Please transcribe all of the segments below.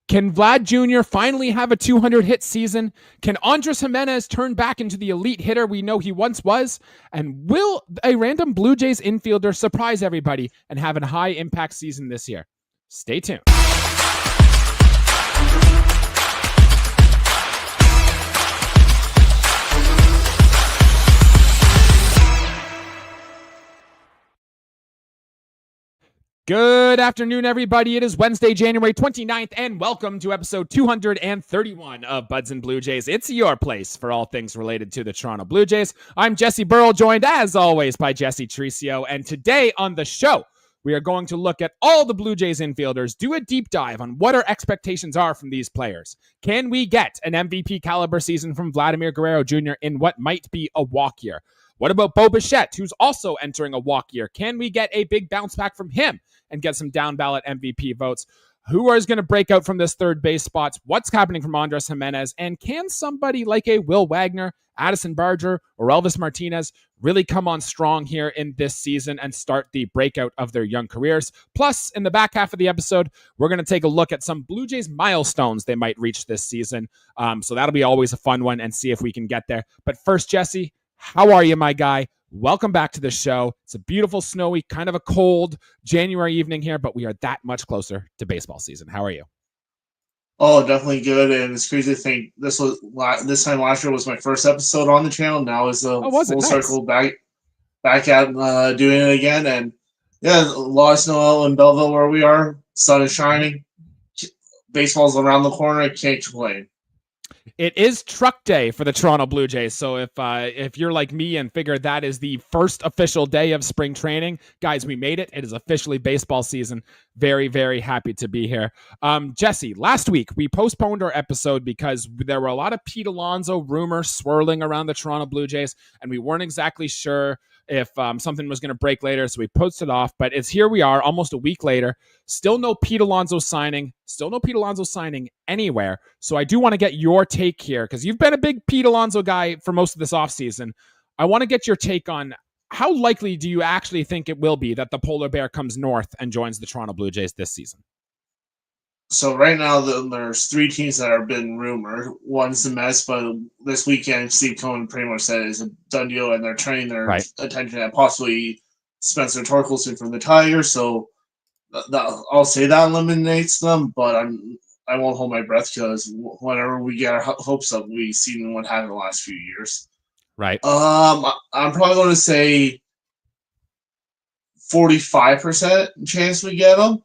Can Vlad Jr. finally have a 200 hit season? Can Andres Gimenez turn back into the elite hitter we know he once was? And will a random Blue Jays infielder surprise everybody and have a high impact season this year? Stay tuned. Good afternoon, everybody. It is Wednesday, January 29th, and welcome to episode 231 of Buds and Blue Jays. It's your place for all things related to the Toronto Blue Jays. I'm Jesse Burrell, joined as always by Jesse Tricio, and today on the show, we are going to look at all the Blue Jays infielders, do a deep dive on what our expectations are from these players. Can we get an MVP caliber season from Vladimir Guerrero Jr. in what might be a walk year? What about Bo Bichette, who's also entering a walk year? Can we get a big bounce back from him and get some down ballot MVP votes? Who is going to break out from this third base spot? What's happening from Andres Gimenez? And can somebody like a Will Wagner, Addison Barger, or Elvis Martinez really come on strong here in this season and start the breakout of their young careers? Plus, in the back half of the episode, we're going to take a look at some Blue Jays milestones they might reach this season. So that'll be always a fun one and see if we can get there. But first, Jesse, how are you, my guy? Welcome back to the show. It's a beautiful, snowy, kind of a cold January evening here, but we are that much closer to baseball season. How are you? Oh, definitely good. And it's crazy to think this time last year was my first episode on the channel. Now is a full circle back at doing it again. And yeah, a lot of snow out in Belleville where we are. Sun is shining. Baseball's around the corner. I can't complain. It is truck day for the Toronto Blue Jays. So if you're like me and figure that is the first official day of spring training, guys, we made it. It is officially baseball season. Very, very happy to be here. Jesse, last week we postponed our episode because there were a lot of Pete Alonso rumors swirling around the Toronto Blue Jays, and we weren't exactly sure if something was going to break later, so we posted off. But it's here we are, almost a week later. Still no Pete Alonso signing. Still no Pete Alonso signing anywhere. So I do want to get your take here, because you've been a big Pete Alonso guy for most of this offseason. I want to get your take on how likely do you actually think it will be that the Polar Bear comes north and joins the Toronto Blue Jays this season? So right now there's three teams that have been rumored. One's the Mets, but this weekend Steve Cohen pretty much said it's a done deal, and they're turning their attention at possibly Spencer Torkelson from the Tigers. So I'll say that eliminates them, but I won't hold my breath, because whenever we get our hopes up, we've seen what happened the last few years. Right. I'm probably going to say 45% chance we get them.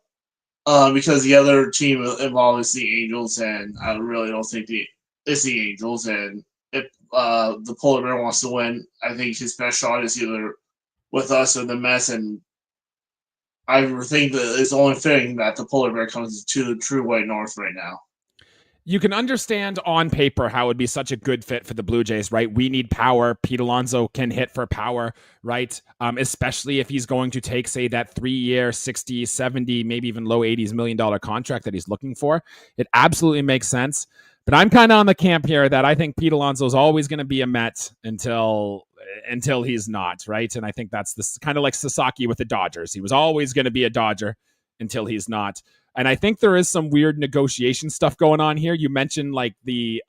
Because the other team involved is the Angels, and I really don't think it's the Angels. And if the Polar Bear wants to win, I think his best shot is either with us or the Mets. And I think that it's only fitting that the Polar Bear comes to the true white north right now. You can understand on paper how it would be such a good fit for the Blue Jays, right? We need power. Pete Alonso can hit for power, right? Especially if he's going to take, say, that 3-year, 60, 70, maybe even low 80s $million contract that he's looking for. It absolutely makes sense. But I'm kind of on the camp here that I think Pete Alonso is always going to be a Met until he's not, right? And I think that's this kind of like Sasaki with the Dodgers. He was always going to be a Dodger until he's not. And I think there is some weird negotiation stuff going on here. You mentioned like the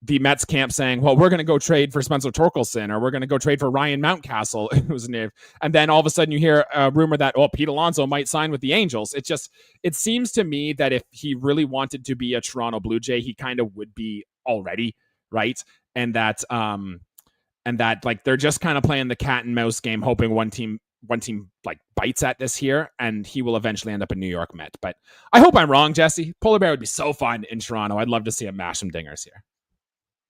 Mets camp saying, well, we're going to go trade for Spencer Torkelson, or we're going to go trade for Ryan Mountcastle. It was name. And then all of a sudden you hear a rumor that, Pete Alonso might sign with the Angels. It seems to me that if he really wanted to be a Toronto Blue Jay, he kind of would be already, right? And that like they're just kind of playing the cat and mouse game, hoping one team like bites at this here, and he will eventually end up a New York Met. But I hope I'm wrong, Jesse. Polar Bear would be so fun in Toronto. I'd love to see him mash some dingers here.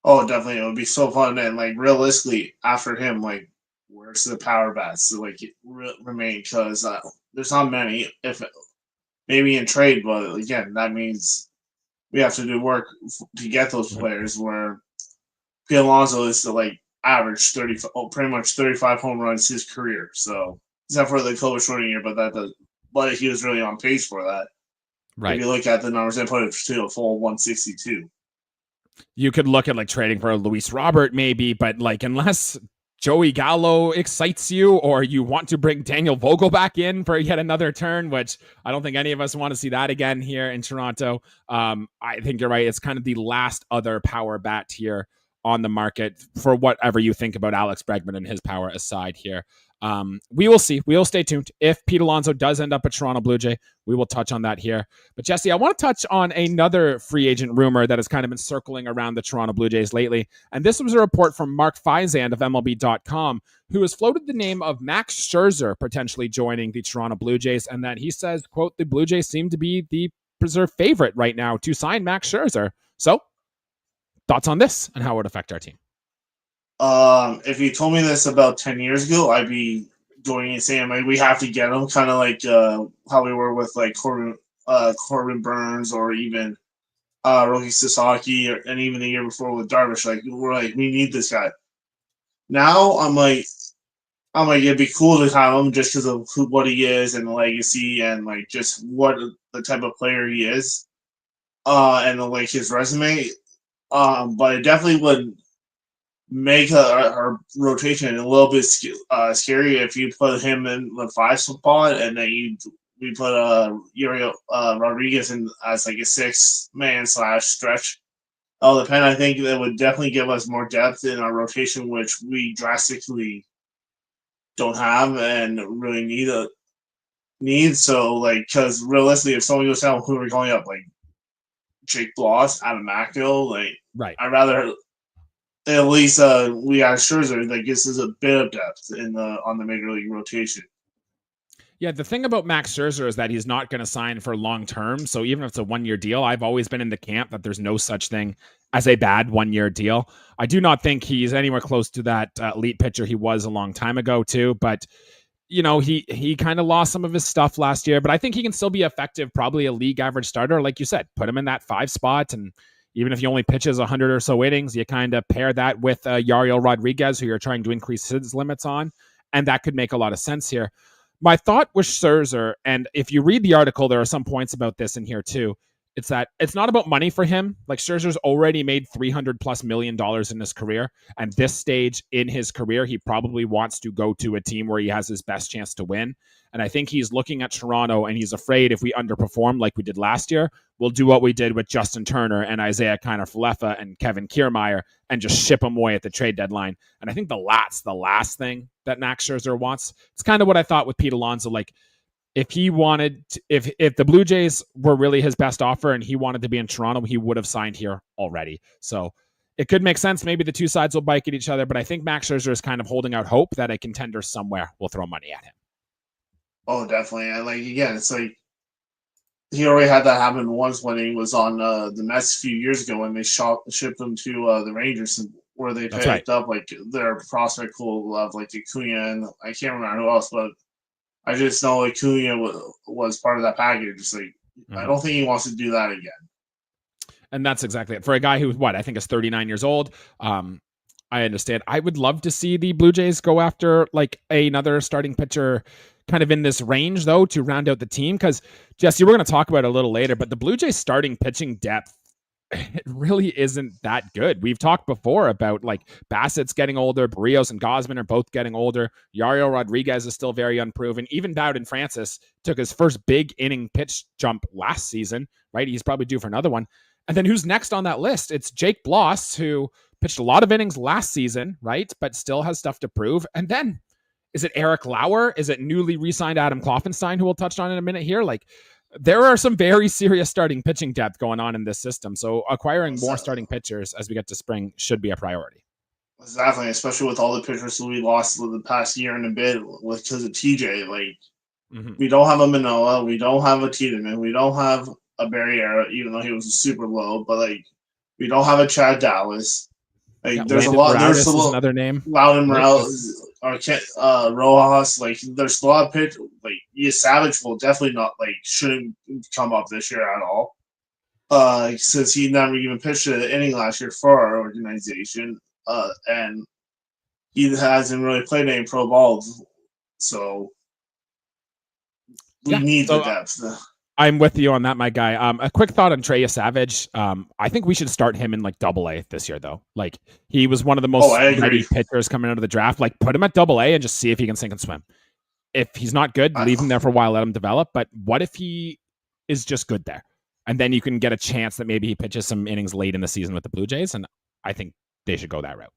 Oh, definitely. It would be so fun. And like realistically, after him, like where's the power bats to like remain? Because there's not many, if maybe in trade, but again, that means we have to do work to get those players. Where Pete Alonso is to like average pretty much 35 home runs his career. So except for the COVID shorting year, but he was really on pace for that. Right. If you look at the numbers, they put it to a full 162. You could look at like trading for a Luis Robert maybe, but like unless Joey Gallo excites you, or you want to bring Daniel Vogel back in for yet another turn, which I don't think any of us want to see that again here in Toronto. I think you're right. It's kind of the last other power bat here on the market for whatever you think about Alex Bregman and his power aside here. We will see. We will stay tuned. If Pete Alonso does end up a Toronto Blue Jay, we will touch on that here. But Jesse, I want to touch on another free agent rumor that has kind of been circling around the Toronto Blue Jays lately. And this was a report from Mark Feizand of MLB.com, who has floated the name of Max Scherzer potentially joining the Toronto Blue Jays, and that he says, quote, the Blue Jays seem to be the preserved favorite right now to sign Max Scherzer. So, thoughts on this and how it would affect our team? If you told me this about 10 years ago, I'd be doing it saying like we have to get him, kind of like how we were with like Corbin Burns, or even Roki Sasaki, and even the year before with Darvish. Like we're like, we need this guy. Now I'm like it'd be cool to have him just because of what he is and the legacy and like just what the type of player he is, and like his resume. But it definitely would make our rotation a little bit scary if you put him in the 5 spot, and then we put Yuri Rodriguez in as like a 6-man / stretch. All depend. I think that would definitely give us more depth in our rotation, which we drastically don't have and really need. So like, because realistically, if someone goes down, who are we going up? Like Jake Bloss, Adam Mackill. Like, right. I'd rather at least we got Scherzer that gives us a bit of depth on the major league rotation. Yeah, the thing about Max Scherzer is that he's not going to sign for long term. So even if it's a 1-year deal, I've always been in the camp that there's no such thing as a bad 1-year deal. I do not think he's anywhere close to that elite pitcher he was a long time ago too. But you know, he kind of lost some of his stuff last year. But I think he can still be effective, probably a league average starter, like you said. Put him in that 5 spot, and even if he only pitches 100 or so innings, you kind of pair that with Yariel Rodriguez, who you're trying to increase his limits on, and that could make a lot of sense here. My thought with Scherzer, and if you read the article, there are some points about this in here too. It's that it's not about money for him. Like Scherzer's already made $300+ million in his career, and this stage in his career, he probably wants to go to a team where he has his best chance to win. And I think he's looking at Toronto, and he's afraid if we underperform like we did last year, we'll do what we did with Justin Turner and Isaiah Kiner-Falefa and Kevin Kiermaier and just ship them away at the trade deadline. And I think the last thing that Max Scherzer wants. It's kind of what I thought with Pete Alonso. Like, if he wanted, if the Blue Jays were really his best offer and he wanted to be in Toronto, he would have signed here already. So it could make sense. Maybe the two sides will bike at each other, but I think Max Scherzer is kind of holding out hope that a contender somewhere will throw money at him. Oh, definitely. And like, again, it's like he already had that happen once when he was on the Mets a few years ago when they shipped him to the Rangers, where they picked up like their prospect pool of like Acuna, and I can't remember who else, but I just know Acuna was part of that package. It's like, I don't think he wants to do that again. And that's exactly it. For a guy who, I think is 39 years old, I understand. I would love to see the Blue Jays go after like another starting pitcher kind of in this range, though, to round out the team. Because, Jesse, we're going to talk about it a little later, but the Blue Jays starting pitching depth, it really isn't that good. We've talked before about like Bassett's getting older, Barrios and Gausman are both getting older. Yariel Rodriguez is still very unproven. Even Bowden Francis took his first big inning pitch jump last season, right? He's probably due for another one. And then who's next on that list? It's Jake Bloss, who pitched a lot of innings last season, right? But still has stuff to prove. And then is it Eric Lauer? Is it newly re-signed Adam Kloffenstein, who we'll touch on in a minute here? Like, there are some very serious starting pitching depth going on in this system. So acquiring more starting pitchers as we get to spring should be a priority. Exactly, especially with all the pitchers who we lost the past year and a bit because of TJ. Like, we don't have a Manoah, we don't have a Tiedemann, we don't have a Barriera, even though he was super low, but like, we don't have a Chad Dallas. Like, there's a lot. There's another name. Loudon Morales, or Rojas. Like, there's a lot of pitch. Like, Savage will definitely not shouldn't come up this year at all. Since he never even pitched an inning last year for our organization, and he hasn't really played any pro ball, so we need the depth. I'm with you on that, my guy. A quick thought on Trey Savage. I think we should start him in like Double-A this year, though. Like he was one of the most I agree. ready pitchers coming out of the draft. Like put him at Double-A and just see if he can sink and swim. If he's not good, leave him there for a while, let him develop. But what if he is just good there? And then you can get a chance that maybe he pitches some innings late in the season with the Blue Jays. And I think they should go that route.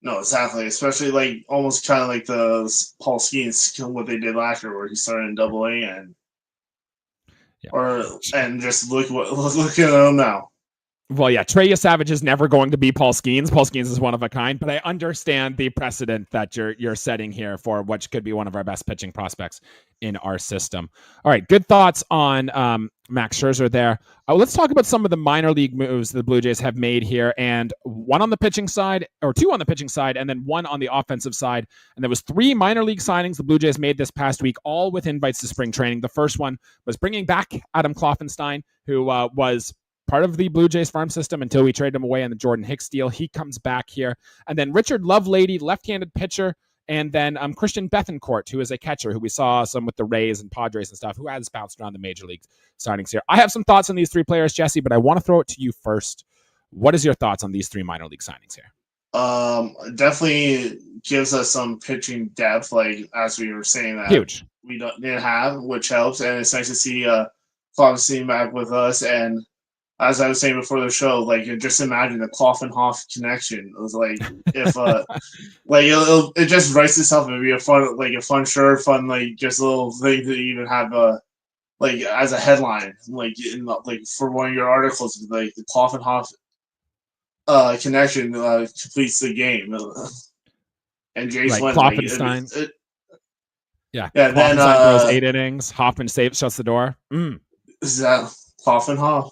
No, exactly. Especially like almost kind of like the Paul Skeens, what they did last year, where he started in Double-A and just look at him now. Well, yeah, Trey Savage is never going to be Paul Skeens. Paul Skeens is one of a kind, but I understand the precedent that you're setting here for what could be one of our best pitching prospects in our system. All right, good thoughts on Max Scherzer there. Let's talk about some of the minor league moves the Blue Jays have made here, and one on the pitching side, or two on the pitching side, and then one on the offensive side. And there was 3 minor league signings the Blue Jays made this past week, all with invites to spring training. The first one was bringing back Adam Kloffenstein, who was part of the Blue Jays farm system until we traded him away in the Jordan Hicks deal. He comes back here. And then Richard Lovelady, left-handed pitcher, and then Christian Bethancourt, who is a catcher, who we saw some with the Rays and Padres and stuff, who has bounced around the major league signings here. I have some thoughts on these 3 players, Jesse, but I want to throw it to you first. What is your thoughts on these 3 minor league signings here? Definitely gives us some pitching depth, like as we were saying that huge we didn't have, which helps, and it's nice to see Kloffenstein back with us. And as I was saying before the show, like just imagine the Kloffenhoff connection. It was like if like it just writes itself. It'd be a fun shirt, fun like just a little thing to even have like as a headline, like for one of your articles, like the Kloffenhoff connection completes the game. And Jays like went Kloffenstein. Yeah. Then throws 8 innings. Hoffman shuts the door. Is that Kloffenhoff?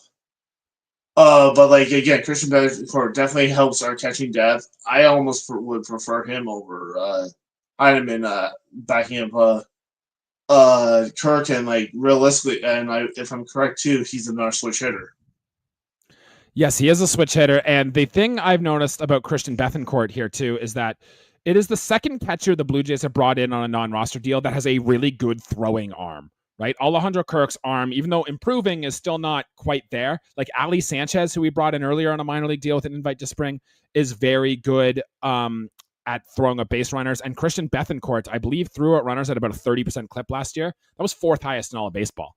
But like again, Christian Bethancourt definitely helps our catching depth. I almost would prefer him over Heineman backing up Kirk, and like realistically, and if I'm correct too, he's another switch hitter. Yes, he is a switch hitter, and the thing I've noticed about Christian Bethancourt here too is that it is the second catcher the Blue Jays have brought in on a non-roster deal that has a really good throwing arm. Right, Alejandro Kirk's arm, even though improving, is still not quite there. Like Ali Sanchez, who we brought in earlier on a minor league deal with an invite to spring, is very good at throwing up base runners. And Christian Bethancourt, I believe, threw out runners at about a 30% clip last year. That was 4th highest in all of baseball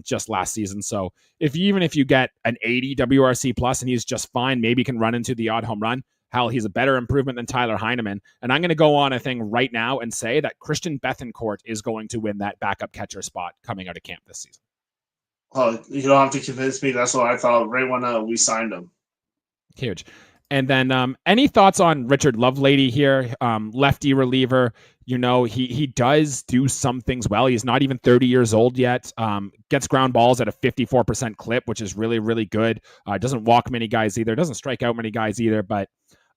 just last season. So even if you get an 80 WRC plus and he's just fine, maybe can run into the odd home run. Hell, he's a better improvement than Tyler Heineman. And I'm going to go on a thing right now and say that Christian Bethancourt is going to win that backup catcher spot coming out of camp this season. Oh, you don't have to convince me. That's what I thought right when we signed him. Huge. And then any thoughts on Richard Lovelady here? Lefty reliever. You know, he does do some things well. He's not even 30 years old yet. Gets ground balls at a 54% clip, which is really, really good. Doesn't walk many guys either. Doesn't strike out many guys either. But,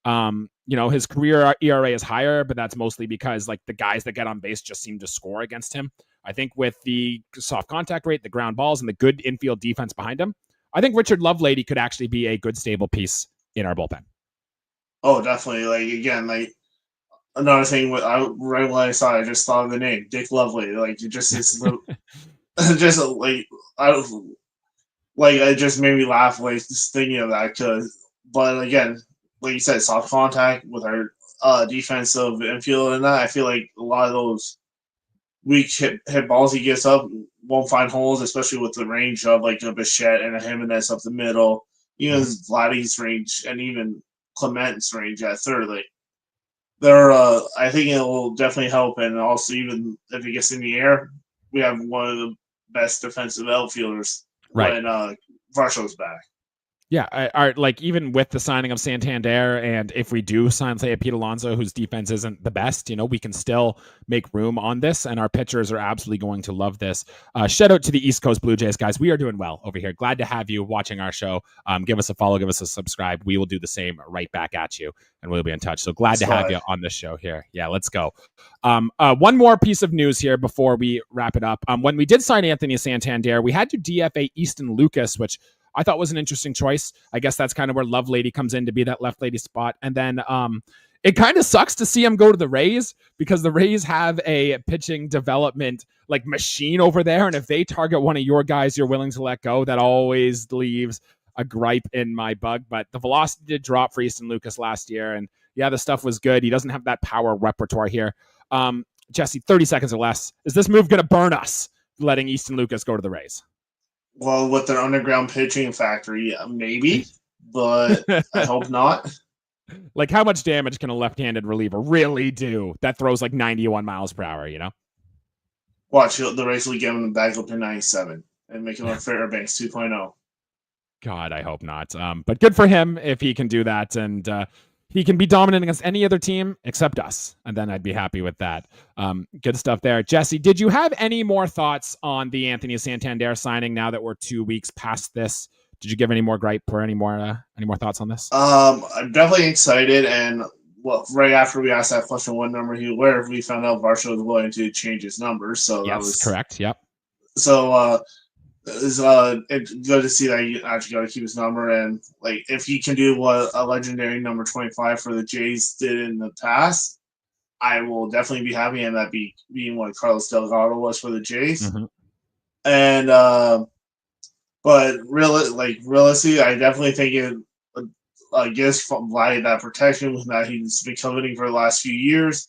you know, his career ERA is higher, but that's mostly because like the guys that get on base just seem to score against him. I think with the soft contact rate, the ground balls, and the good infield defense behind him, I think Richard Lovelady could actually be a good stable piece in our bullpen. Oh, definitely. Like again, like another thing. Right when I saw it, I just thought of the name Dick Lovelady. Like it just is, just it just made me laugh. Like just thinking of that. But again, like you said, soft contact with our defensive infield and that. I feel like a lot of those weak hit balls he gets up won't find holes, especially with the range of like a Bichette and a Gimenez up the middle. Even Vladdy's range and even Clement's range at third. Like I think it will definitely help, and also even if he gets in the air, we have one of the best defensive outfielders when Varsho's back. Yeah, like even with the signing of Santander, and if we do sign, say, a Pete Alonso, whose defense isn't the best, you know, we can still make room on this, and our pitchers are absolutely going to love this. Shout out to the East Coast Blue Jays, guys. We are doing well over here. Glad to have you watching our show. Give us a follow, give us a subscribe. We will do the same right back at you, and we'll be in touch. So glad to have you on the show here. Yeah, let's go. One more piece of news here before we wrap it up. When we did sign Anthony Santander, we had to DFA Easton Lucas, which I thought was an interesting choice. I guess that's kind of where Lovelady comes in to be that left lady spot. And then it kind of sucks to see him go to the Rays because the Rays have a pitching development like machine over there. And if they target one of your guys you're willing to let go, that always leaves a gripe in my bug. But the velocity did drop for Easton Lucas last year. And yeah, the stuff was good. He doesn't have that power repertoire here. Jesse, 30 seconds or less. Is this move going to burn us, letting Easton Lucas go to the Rays? Well, with their underground pitching factory, maybe, but I hope not. Like, how much damage can a left-handed reliever really do that throws like 91 miles per hour, you know? Watch, the Rays will give him back up to 97 and make him a Fairbanks 2.0. God, I hope not. But good for him if he can do that. And he can be dominant against any other team except us. And then I'd be happy with that. Good stuff there. Jesse, did you have any more thoughts on the Anthony Santander signing now that we're 2 weeks past this? Did you give any more gripe or any more thoughts on this? I'm definitely excited. And right after we asked that question, what number he would wear, we found out Varsho was willing to change his number. So yes, that was correct. Yep. So it's good to see that he actually got to keep his number. And like, if he can do what a legendary number 25 for the Jays did in the past, I will definitely be happy. And that being what Carlos Delgado was for the Jays. Mm-hmm. And but realistically, I definitely think it gives Vlad that protection that he's been coveting for the last few years.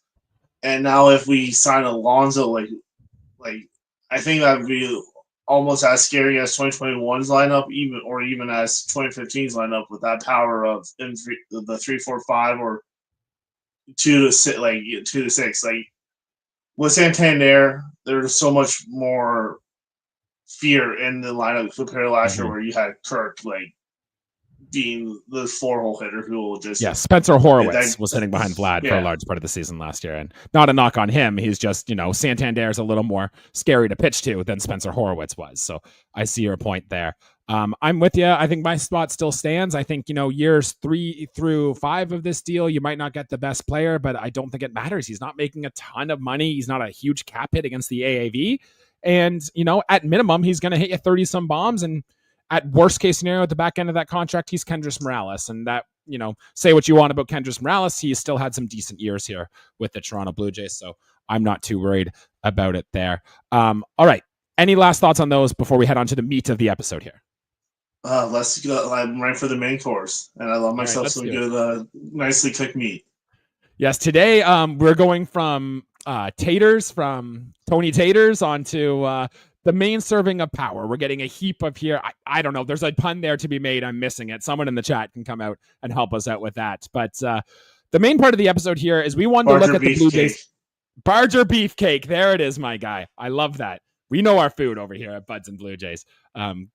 And now if we sign Alonso, like I think that would be almost as scary as 2021's lineup, even as 2015's lineup, with that power of the 3-4-5 or 2-6, like 2-6. Like with Santander, there's so much more fear in the lineup compared to last year, where you had Kirk like being the 4-hole hitter who will just Spencer Horwitz was sitting behind Vlad for a large part of the season last year, and not a knock on him. He's just Santander is a little more scary to pitch to than Spencer Horwitz was. So I see your point there. I'm with you. I think my spot still stands. I think years 3 through 5 of this deal, you might not get the best player, but I don't think it matters. He's not making a ton of money. He's not a huge cap hit against the AAV. And, at minimum, he's going to hit you 30 some bombs. And at worst case scenario, at the back end of that contract, he's Kendrys Morales. And that, say what you want about Kendrys Morales, he still had some decent years here with the Toronto Blue Jays. So I'm not too worried about it there. All right. Any last thoughts on those before we head on to the meat of the episode here? Let's go. I'm right for the main course. And I love myself some good, nicely cooked meat. Yes. Today, we're going from taters, from Tony Taters onto the main serving of power. We're getting a heap of here. I don't know. There's a pun there to be made. I'm missing it. Someone in the chat can come out and help us out with that. But the main part of the episode here is we wanted to look at the Blue Jays. Barger Beefcake. There it is, my guy. I love that. We know our food over here at Buds and Blue Jays.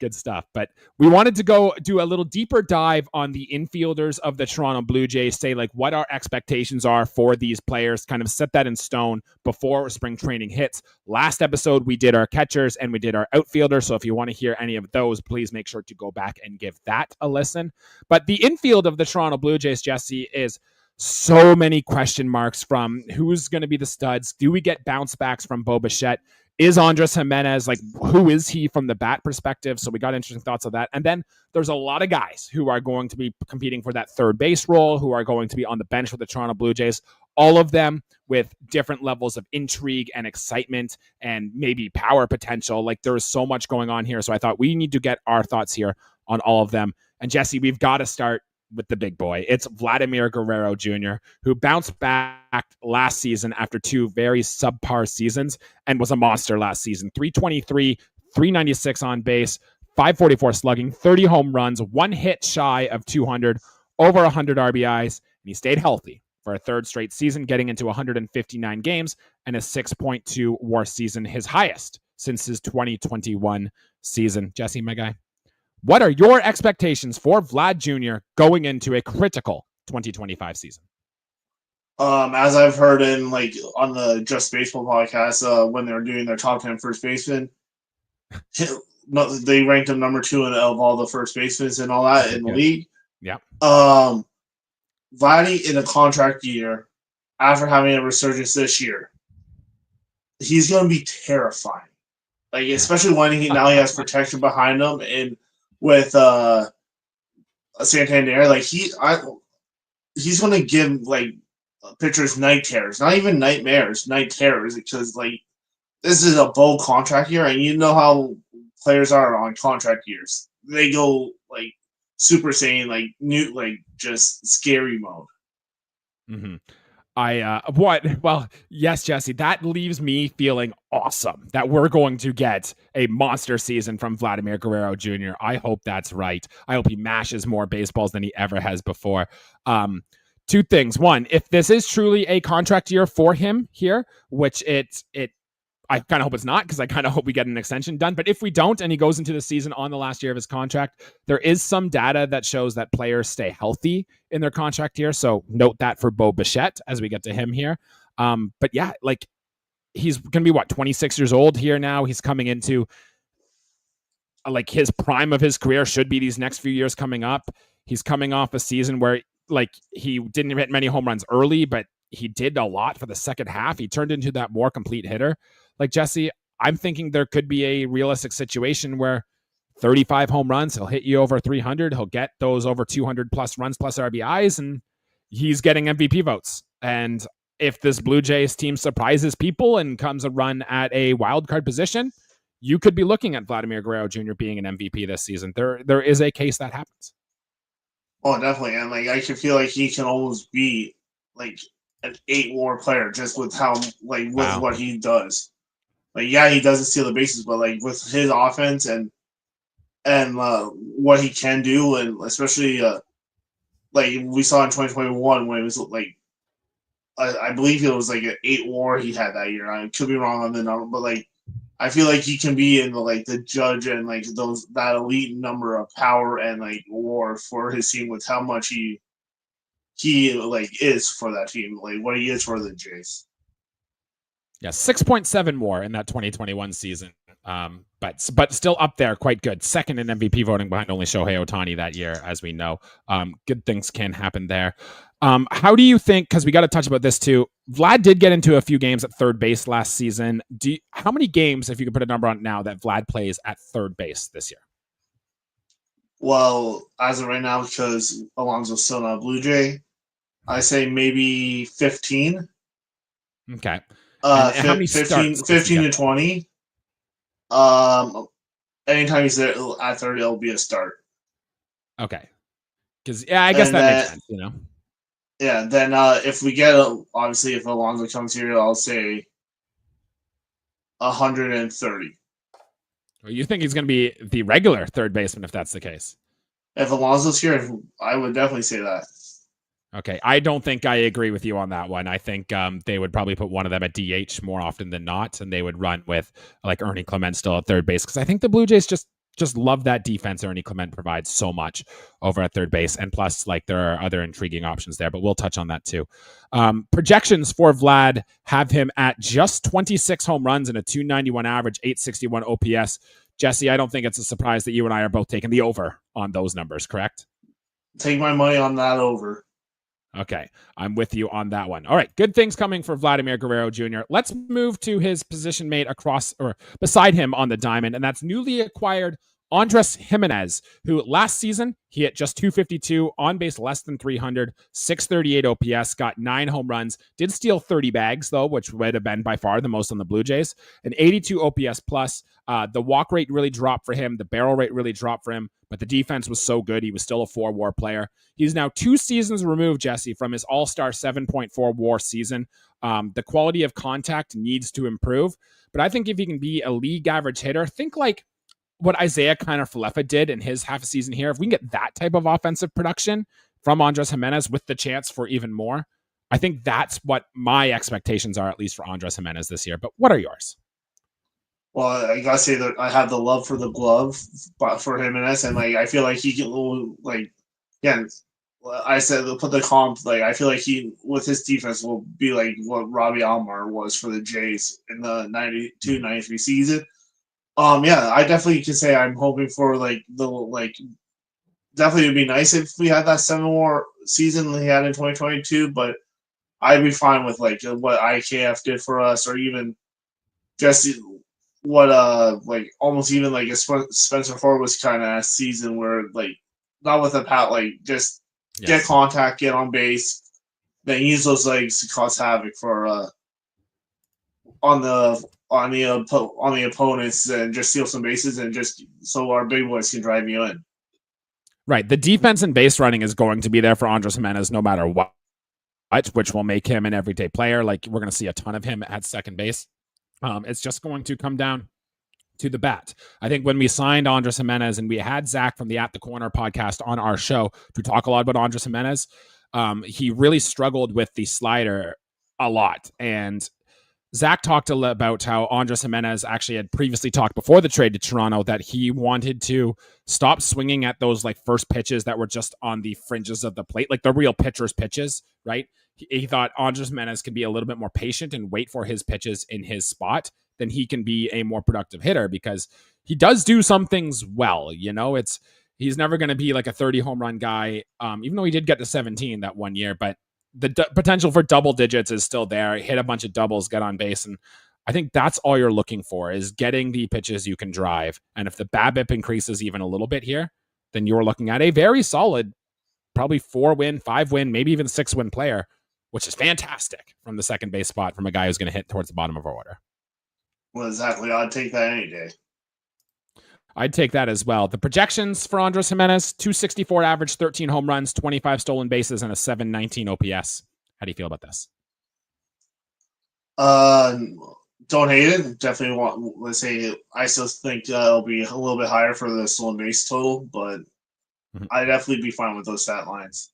Good stuff. But we wanted to go do a little deeper dive on the infielders of the Toronto Blue Jays, say like what our expectations are for these players, kind of set that in stone before spring training hits. Last episode, we did our catchers and we did our outfielders. So if you want to hear any of those, please make sure to go back and give that a listen. But the infield of the Toronto Blue Jays, Jesse, is so many question marks from who's going to be the studs. Do we get bounce backs from Bo Bichette? Is Andres Gimenez, like, who is he from the bat perspective? So we got interesting thoughts of that. And then there's a lot of guys who are going to be competing for that third base role, who are going to be on the bench with the Toronto Blue Jays, all of them with different levels of intrigue and excitement and maybe power potential. Like, there is so much going on here. So I thought we need to get our thoughts here on all of them. And Jesse, we've got to start with the big boy. It's Vladimir Guerrero Jr., who bounced back last season after 2 very subpar seasons and was a monster last season. 323, 396 on base, 544 slugging, 30 home runs, 1 hit shy of 200, over 100 RBIs, and he stayed healthy for a third straight season, getting into 159 games and a 6.2 WAR season, his highest since his 2021 season. Jesse, my guy, what are your expectations for Vlad Jr. going into a critical 2025 season? As I've heard in on the Just Baseball podcast, when they were doing their top 10 first baseman, they ranked him number 2 of all the first basemen and all that in the league. Yeah. Vladdy in a contract year, after having a resurgence this year, he's going to be terrifying. Like, especially when he has protection behind him, and with Santander, like he's going to give pitchers night terrors, not even nightmares, night terrors, because like this is a Bo contract year, and you know how players are on contract years. They go like Super Saiyan, like new, like just scary mode. Mm-hmm. Well, yes, Jesse, that leaves me feeling awesome that we're going to get a monster season from Vladimir Guerrero Jr. I hope that's right. I hope he mashes more baseballs than he ever has before. Two things. One, if this is truly a contract year for him here, which I kind of hope it's not, because I kind of hope we get an extension done. But if we don't, and he goes into the season on the last year of his contract, there is some data that shows that players stay healthy in their contract year. So note that for Bo Bichette as we get to him here. But yeah, like he's going to be 26 years old here now. He's coming into like his prime of his career should be these next few years coming up. He's coming off a season where like he didn't hit many home runs early, but he did a lot for the second half. He turned into that more complete hitter. Like Jesse, I'm thinking there could be a realistic situation where 35 home runs, he'll hit you over 300. He'll get those over 200 plus runs plus RBIs, and he's getting MVP votes. And if this Blue Jays team surprises people and comes a run at a wild card position, you could be looking at Vladimir Guerrero Jr. being an MVP this season. There is a case that happens. Oh, definitely, and like I can feel like he can almost be like an 8-WAR player just with how with what he does. Like, yeah, he doesn't steal the bases, but like with his offense and what he can do, and especially like we saw in 2021 when it was like I believe it was like an 8-WAR he had that year. I could be wrong on the number, but like I feel like he can be in the judge and like that elite number of power and like WAR for his team with how much he like is for that team, like what he is for the Jays. Yeah, 6.7 more in that 2021 season. But still up there, quite good. Second in MVP voting behind only Shohei Ohtani that year, as we know. Good things can happen there. How do you think, because we got to touch about this too, Vlad did get into a few games at third base last season. How many games, if you could put a number on it now, that Vlad plays at third base this year? Well, as of right now, because Alonso's still not a Blue Jay, I say maybe 15. Okay. And how many 15 to 20. Anytime he's there at 30, it'll be a start. Okay. Because, yeah, I guess that makes sense, you know? Yeah, then if we get, obviously, if Alonso comes here, I'll say 130. Well, you think he's going to be the regular third baseman if that's the case? If Alonso's here, I would definitely say that. Okay, I don't think I agree with you on that one. I think they would probably put one of them at DH more often than not, and they would run with like Ernie Clement still at third base, because I think the Blue Jays just love that defense Ernie Clement provides so much over at third base, and plus like there are other intriguing options there, but we'll touch on that too. Projections for Vlad have him at just 26 home runs and a 291 average, 861 OPS. Jesse, I don't think it's a surprise that you and I are both taking the over on those numbers, correct? Take my money on that over. Okay, I'm with you on that one. All right, good things coming for Vladimir Guerrero Jr. Let's move to his position mate across or beside him on the diamond, and that's newly acquired Andres Gimenez, who last season he hit just 252, on base less than 300, 638 OPS, got 9 home runs, did steal 30 bags though, which would have been by far the most on the Blue Jays, an 82 OPS plus. The walk rate really dropped for him, the barrel rate really dropped for him, but the defense was so good, he was still a 4-WAR player. He's now 2 seasons removed, Jesse, from his all-star 7.4 WAR season. The quality of contact needs to improve, but I think if he can be a league average hitter, think like what Isaiah Kiner-Falefa did in his half a season here. If we can get that type of offensive production from Andres Gimenez with the chance for even more, I think that's what my expectations are, at least for Andres Gimenez this year. But what are yours? Well, I gotta say that I have the love for the glove for Jimenez, and like I feel like he can again. I said put the comp, like I feel like he with his defense will be like what Robbie Alomar was for the Jays in the 92-93 season. Yeah, I definitely can say I'm hoping for definitely it'd be nice if we had that 7-WAR season he had in 2022, but I'd be fine with like what IKF did for us, or even just what almost even like a Spencer Ford was kind of a season where like not with a pat, like just get contact, get on base, then use those legs to cause havoc for on the opponents and just steal some bases and just so our big boys can drive you in. Right. The defense and base running is going to be there for Andres Gimenez no matter what, which will make him an everyday player. Like we're going to see a ton of him at second base. It's just going to come down to the bat. I think when we signed Andres Gimenez and we had Zach from the At the Corner podcast on our show to talk a lot about Andres Gimenez, he really struggled with the slider a lot. And Zach talked about how Andres Gimenez actually had previously talked before the trade to Toronto that he wanted to stop swinging at those like first pitches that were just on the fringes of the plate, like the real pitcher's pitches, right? He thought Andres Gimenez could be a little bit more patient and wait for his pitches in his spot. Then he can be a more productive hitter because he does do some things well. You know, he's never going to be like a 30 home run guy, even though he did get to 17 that one year, but the potential for double digits is still there. Hit a bunch of doubles, get on base. And I think that's all you're looking for is getting the pitches you can drive. And if the BABIP increases even a little bit here, then you're looking at a very solid, probably 4-win, 5-win, maybe even 6-win player, which is fantastic from the second base spot from a guy who's going to hit towards the bottom of our order. Well, exactly. I'd take that any day. I'd take that as well. The projections for Andres Gimenez, 264 average, 13 home runs, 25 stolen bases, and a 719 OPS. How do you feel about this? Don't hate it. Definitely want, let's say, I still think it'll be a little bit higher for the stolen base total, but I'd definitely be fine with those stat lines.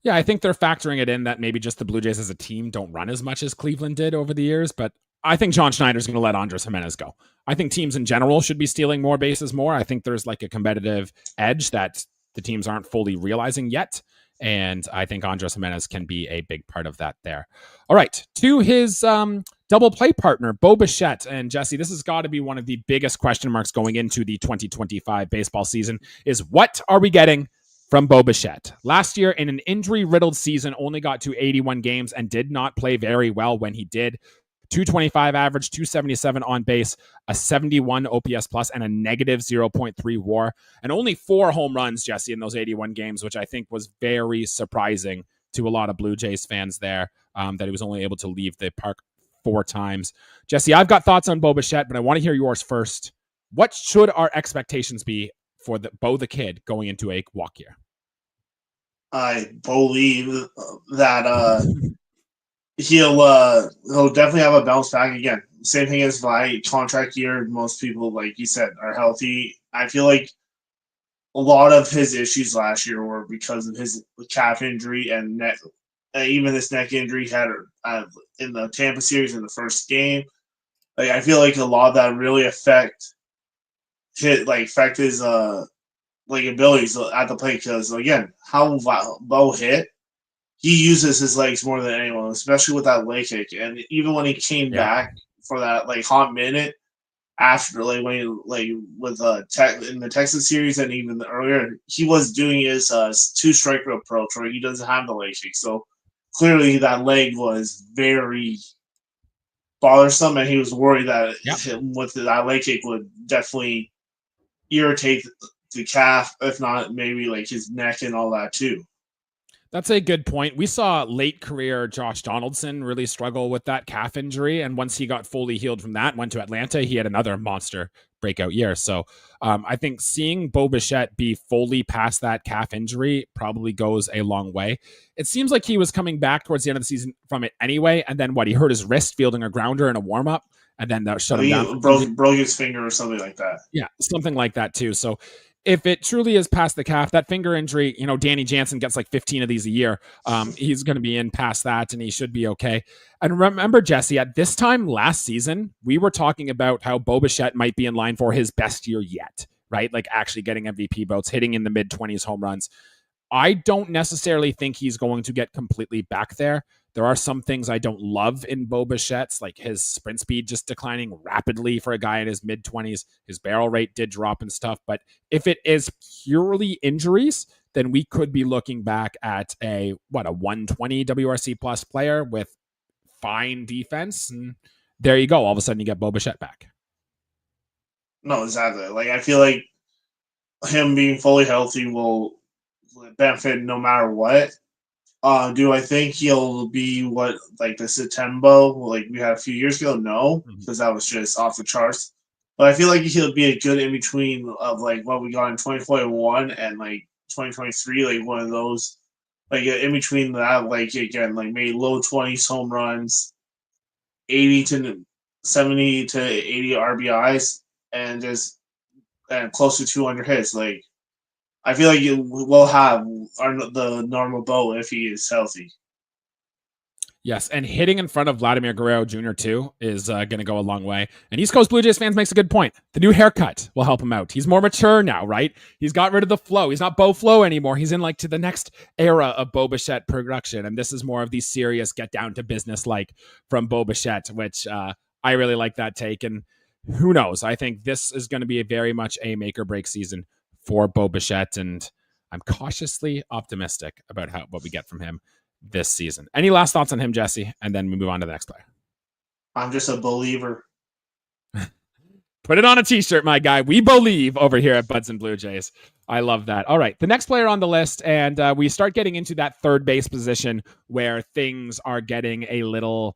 Yeah, I think they're factoring it in that maybe just the Blue Jays as a team don't run as much as Cleveland did over the years, but I think John Schneider's going to let Andres Gimenez go. I think teams in general should be stealing more bases more. I think there's like a competitive edge that the teams aren't fully realizing yet. And I think Andres Gimenez can be a big part of that there. All right, to his double play partner, Bo Bichette. And Jesse, this has got to be one of the biggest question marks going into the 2025 baseball season is what are we getting from Bo Bichette? Last year, in an injury-riddled season, only got to 81 games and did not play very well when he did. 225 average, 277 on base, a 71 OPS plus, and a negative 0.3 WAR, and only 4 home runs, Jesse, in those 81 games, which I think was very surprising to a lot of Blue Jays fans there, that he was only able to leave the park 4 times. Jesse, I've got thoughts on Bo Bichette, but I want to hear yours first. What should our expectations be for Bo the Kid going into a walk year? I believe that he'll definitely have a bounce back again. Same thing as Vlad, contract year. Most people, like you said, are healthy. I feel like a lot of his issues last year were because of his calf injury and neck, even this neck injury he had in the Tampa series in the first game. Like I feel like a lot of that really affect his abilities at the plate because again, how Bo hit, he uses his legs more than anyone, especially with that leg kick. And even when he came back for that like hot minute after like when he with in the Texas series and even earlier, he was doing his 2-striker approach where he doesn't have the leg kick. So clearly that leg was very bothersome, and he was worried that with that leg kick would definitely irritate the calf, if not maybe like his neck and all that too. That's a good point. We saw late career Josh Donaldson really struggle with that calf injury. And once he got fully healed from that, went to Atlanta, he had another monster breakout year. So I think seeing Bo Bichette be fully past that calf injury probably goes a long way. It seems like he was coming back towards the end of the season from it anyway. And then he hurt his wrist fielding a grounder in a warm up. And then that shut him down. Broke his finger or something like that. Yeah, something like that too. So if it truly is past the calf, that finger injury, Danny Jansen gets like 15 of these a year. He's going to be in past that and he should be okay. And remember, Jesse, at this time last season, we were talking about how Bo Bichette might be in line for his best year yet, right? Like actually getting MVP votes, hitting in the mid-20s home runs. I don't necessarily think he's going to get completely back there. There are some things I don't love in Bo Bichette's, like his sprint speed just declining rapidly for a guy in his mid-20s. His barrel rate did drop and stuff. But if it is purely injuries, then we could be looking back at a 120 WRC plus player with fine defense. And there you go. All of a sudden you get Bo Bichette back. No, exactly. Like I feel like him being fully healthy will benefit no matter what. Do I think he'll be what like the September like we had a few years ago? No, Mhm. because that was just off the charts. But I feel like he'll be a good in between of like what we got in 2021 and like 2023, like one of those like in between that, like again, like maybe low 20s home runs, 80 to 70 to 80 RBIs, and just and close to 200 hits. Like I feel like we'll have the normal Bo if he is healthy. Yes, and hitting in front of Vladimir Guerrero Jr. too is going to go a long way. And East Coast Blue Jays fans makes a good point. The new haircut will help him out. He's more mature now, right? He's got rid of the flow. He's not Bo Flow anymore. He's in like to the next era of Bo Bichette production, and this is more of the serious, get down to business like from Bo Bichette, which I really like that take. And who knows? I think this is going to be a very much a make or break season for Bo Bichette, and I'm cautiously optimistic about what we get from him this season. Any last thoughts on him, Jesse? And then we move on to the next player. I'm just a believer. Put it on a t-shirt, my guy. We believe over here at Buds and Blue Jays. I love that. All right, the next player on the list, and we start getting into that third base position where things are getting a little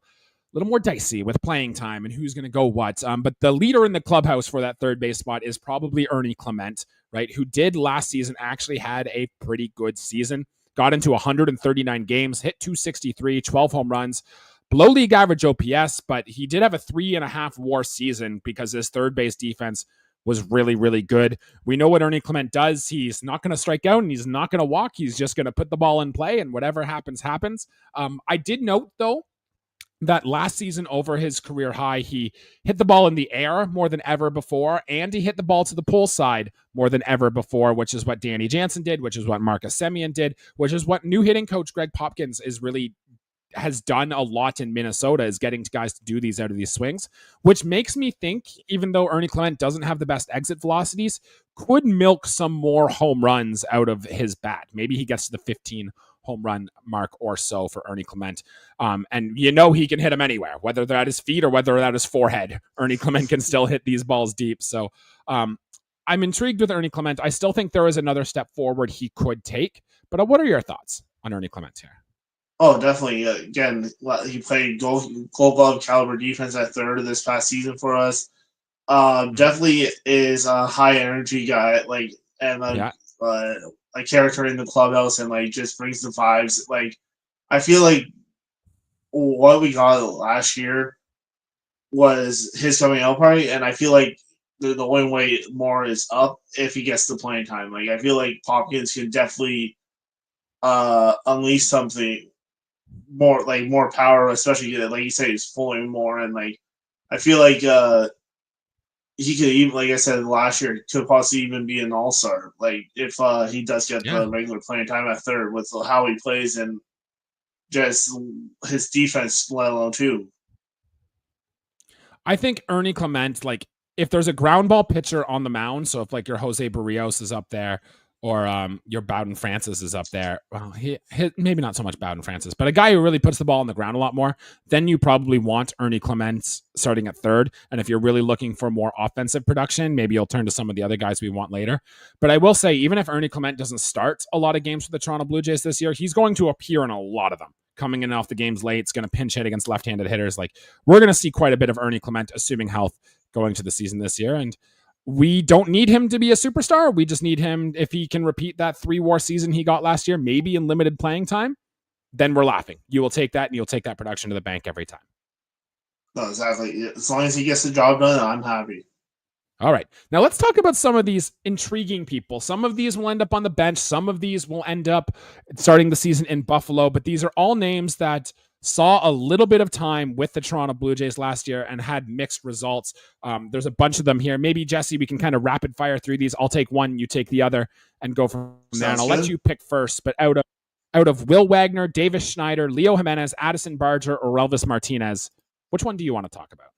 more dicey with playing time and who's going to go what. But the leader in the clubhouse for that third base spot is probably Ernie Clement, right? Who did last season actually had a pretty good season. Got into 139 games, hit 263, 12 home runs, below league average OPS, but he did have a 3.5 WAR season because his third base defense was really, really good. We know what Ernie Clement does. He's not going to strike out and he's not going to walk. He's just going to put the ball in play, and whatever happens, happens. I did note, though, that last season over his career high, he hit the ball in the air more than ever before, and he hit the ball to the pull side more than ever before, which is what Danny Jansen did, which is what Marcus Semien did, which is what new hitting coach Greg Popkins is really has done a lot in Minnesota, is getting guys to do these out of these swings, which makes me think, even though Ernie Clement doesn't have the best exit velocities, could milk some more home runs out of his bat. Maybe he gets to the 15 home run mark or so for Ernie Clement. And you know he can hit them anywhere, whether they're at his feet or whether that is forehead. Ernie Clement can still hit these balls deep. So I'm intrigued with Ernie Clement. I still think there is another step forward he could take. But what are your thoughts on Ernie Clement here? Oh, definitely. Again, he played gold glove caliber defense at third of this past season for us. Definitely is a high energy guy, like and a character in the clubhouse, and like just brings the vibes. Like I feel like what we got last year was his coming out party, and I feel like the only way more is up if he gets the playing time. Like I feel like Popkins can definitely unleash something more power, especially like you say, he's pulling more, and like I feel like he could even, like I said last year, could possibly even be an all-star. Like if he does get the regular playing time at third with how he plays and just his defense, let alone too. I think Ernie Clement, like if there's a ground ball pitcher on the mound, so if like your Jose Barrios is up there or your Bowden Francis is up there, well, he maybe not so much Bowden Francis, but a guy who really puts the ball on the ground a lot more, then you probably want Ernie Clement starting at third. And if you're really looking for more offensive production, maybe you'll turn to some of the other guys we want later. But I will say, even if Ernie Clement doesn't start a lot of games for the Toronto Blue Jays this year, he's going to appear in a lot of them. Coming in off the games late, it's going to pinch hit against left-handed hitters. Like we're going to see quite a bit of Ernie Clement, assuming health, going to the season this year. And we don't need him to be a superstar. We just need him, if he can repeat that 3 WAR season he got last year, maybe in limited playing time, then we're laughing. You will take that and you'll take that production to the bank every time. No, exactly. As long as he gets the job done, I'm happy. All right. Now let's talk about some of these intriguing people. Some of these will end up on the bench. Some of these will end up starting the season in Buffalo, but these are all names that saw a little bit of time with the Toronto Blue Jays last year and had mixed results. There's a bunch of them here. Maybe, Jesse, we can kind of rapid fire through these. I'll take one, you take the other, and go from there. And I'll let you pick first, but out of Will Wagner, Davis Schneider, Leo Jimenez, Addison Barger, or Elvis Martinez, which one do you want to talk about?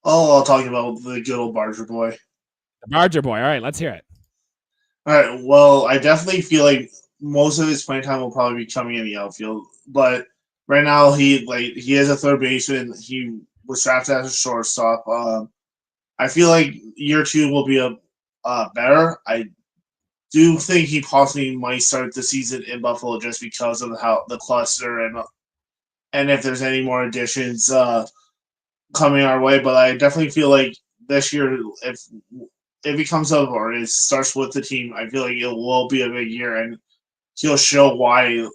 Oh, I'll talk about the good old Barger boy. The Barger boy. All right, let's hear it. All right. Well, I definitely feel like most of his playing time will probably be coming in the outfield, but right now he is a third baseman. He was drafted as a shortstop. I feel like year 2 will be a better. do think he possibly might start the season in Buffalo just because of how the cluster and if there's any more additions coming our way. But I definitely feel like this year, if he comes up or it starts with the team, I feel like it will be a big year, and he'll show why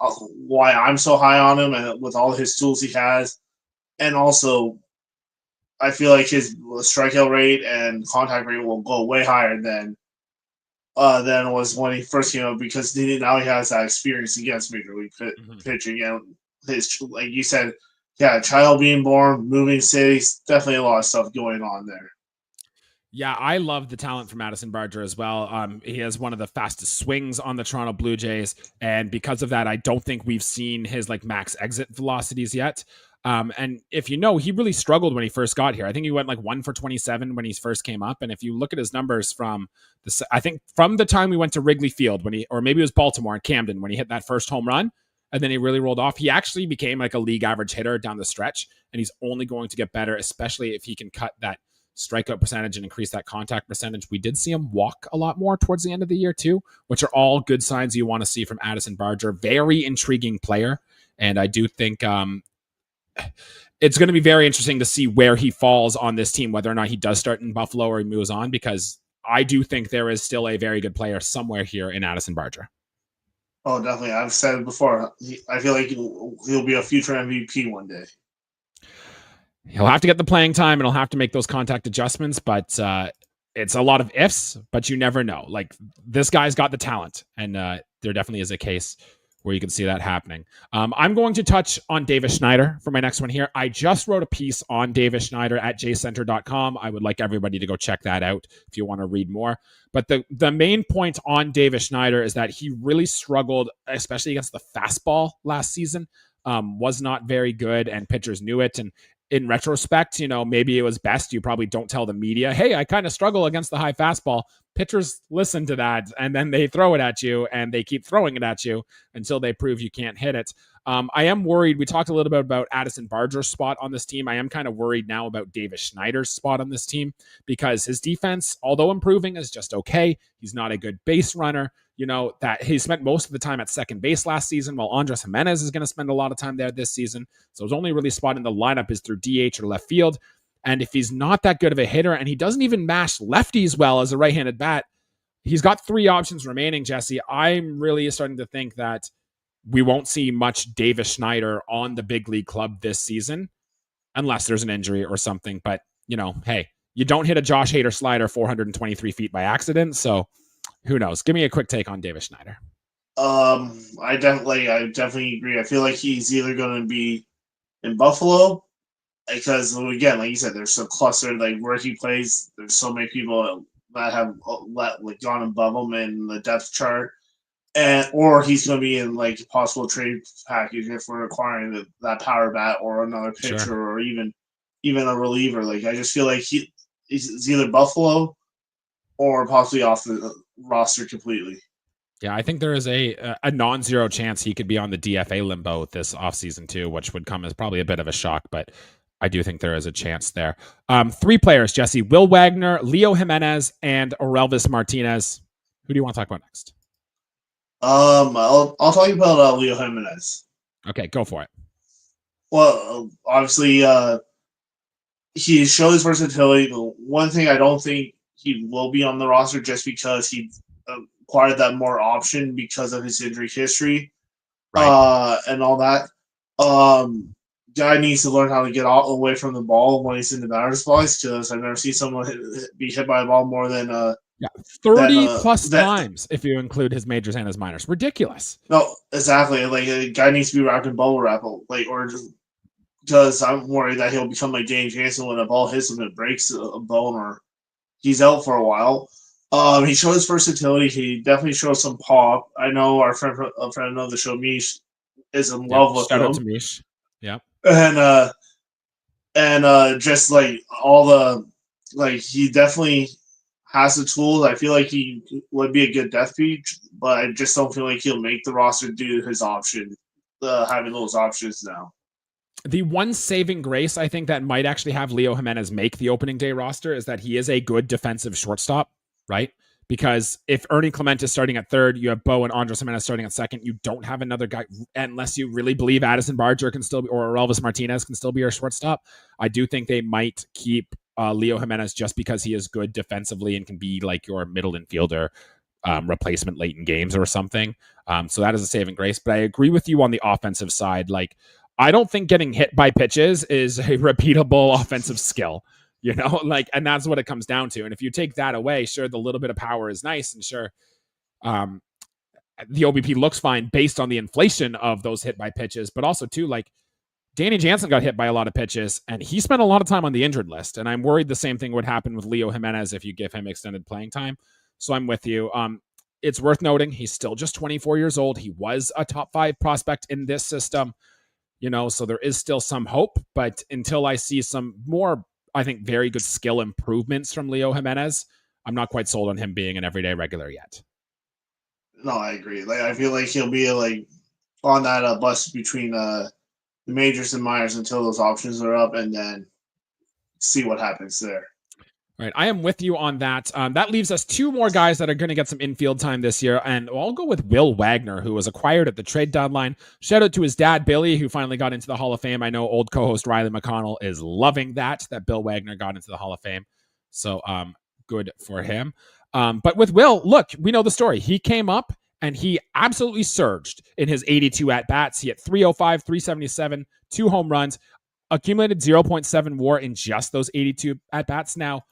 I'm so high on him and with all his tools he has, and also I feel like his strikeout rate and contact rate will go way higher than it was when he first came up because now he has that experience against major league pitching and his like you said, yeah, child being born, moving cities, definitely a lot of stuff going on there. Yeah, I love the talent from Madison Barger as well. He has one of the fastest swings on the Toronto Blue Jays, and because of that, I don't think we've seen his like max exit velocities yet. And if you know, he really struggled when he first got here. I think he went like 1 for 27 when he first came up. And if you look at his numbers from I think from the time we went to Wrigley Field when or maybe it was Baltimore and Camden when he hit that first home run, and then he really rolled off. He actually became like a league average hitter down the stretch, and he's only going to get better, especially if he can cut that strikeout percentage and increase that contact percentage. We did see him walk a lot more towards the end of the year too, which are all good signs you want to see from Addison Barger. Very intriguing player, and I do think it's going to be very interesting to see where he falls on this team, whether or not he does start in Buffalo or he moves on, because I do think there is still a very good player somewhere here in Addison Barger. Oh, definitely. I've said it before. I feel like he'll be a future MVP one day. He'll have to get the playing time and he'll have to make those contact adjustments, but it's a lot of ifs, but you never know. Like, this guy's got the talent, and there definitely is a case where you can see that happening. I'm going to touch on Davis Schneider for my next one here. I just wrote a piece on Davis Schneider at jcenter.com. I would like everybody to go check that out if you want to read more. But the main point on Davis Schneider is that he really struggled, especially against the fastball last season. Was not very good, and pitchers knew it. And in retrospect, maybe it was best you probably don't tell the media, hey, I kind of struggle against the high fastball. Pitchers listen to that, and then they throw it at you, and they keep throwing it at you until they prove you can't hit it. I am worried. We talked a little bit about Addison Barger's spot on this team. I am kind of worried now about Davis Schneider's spot on this team because his defense, although improving, is just okay. He's not a good base runner. That he spent most of the time at second base last season, while Andres Gimenez is going to spend a lot of time there this season. So his only really spot in the lineup is through DH or left field. And if he's not that good of a hitter, and he doesn't even mash lefties well as a right-handed bat, he's got 3 options remaining, Jesse. I'm really starting to think that we won't see much Davis Schneider on the big league club this season, unless there's an injury or something. But, hey, you don't hit a Josh Hader slider 423 feet by accident, so who knows? Give me a quick take on Davis Schneider. I definitely agree. I feel like he's either going to be in Buffalo because, again, like you said, there's a cluster like where he plays. There's so many people that have gone above him in the depth chart, or he's going to be in like a possible trade package if we're acquiring that power bat or another pitcher sure. Or even a reliever. Like I just feel like he's either Buffalo or possibly off the roster completely. Yeah, I think there is a non-zero chance he could be on the DFA limbo this offseason too, which would come as probably a bit of a shock, but I do think there is a chance there. 3 players, Jesse: Will Wagner, Leo Jimenez, and Orelvis Martinez. Who do you want to talk about next? I'll talk about Leo Jimenez. Okay, go for it. Well, obviously, he showed his versatility. The one thing I don't think he will be on the roster just because he acquired that more option because of his injury history, right. And all that. Guy needs to learn how to get away from the ball when he's in the batter's box because I've never seen someone be hit by a ball more than 30 plus times if you include his majors and his minors. Ridiculous. No, exactly. Like a guy needs to be wrapped in bubble wrap, because I'm worried that he'll become like James Jansen when a ball hits him and breaks a bone or he's out for a while. He showed his versatility. He definitely showed some pop. I know a friend of the show, Mish, is in love with him. Shout out to Mish. Yeah. And just like all he definitely has the tools. I feel like he would be a good death beat, but I just don't feel like he'll make the roster due to his option, having those options now. The one saving grace I think that might actually have Leo Jimenez make the opening day roster is that he is a good defensive shortstop, right? Because if Ernie Clement is starting at third, you have Bo and Andres Gimenez starting at second. You don't have another guy unless you really believe Addison Barger can still be, or Elvis Martinez can still be your shortstop. I do think they might keep Leo Jimenez just because he is good defensively and can be like your middle infielder replacement late in games or something. So that is a saving grace. But I agree with you on the offensive side. Like, I don't think getting hit by pitches is a repeatable offensive skill. Like, and that's what it comes down to. And if you take that away, sure, the little bit of power is nice, and sure, the OBP looks fine based on the inflation of those hit by pitches, but also too, like, Danny Jansen got hit by a lot of pitches, and he spent a lot of time on the injured list. And I'm worried the same thing would happen with Leo Jimenez if you give him extended playing time. So I'm with you. It's worth noting he's still just 24 years old. He was a top 5 prospect in this system, so there is still some hope. But until I see some more, I think, very good skill improvements from Leo Jimenez, I'm not quite sold on him being an everyday regular yet. No, I agree. Like, I feel like he'll be like on that bus between the majors and minors until those options are up, and then see what happens there. Right, I am with you on that. That leaves us 2 more guys that are going to get some infield time this year, and I'll go with Will Wagner, who was acquired at the trade deadline. Shout out to his dad, Billy, who finally got into the Hall of Fame. I know old co-host Riley McConnell is loving that Bill Wagner got into the Hall of Fame. So good for him. But with Will, look, we know the story. He came up, and he absolutely surged in his 82 at-bats. He hit 305, 377, 2 home runs, accumulated 0.7 WAR in just those 82 at-bats. Now,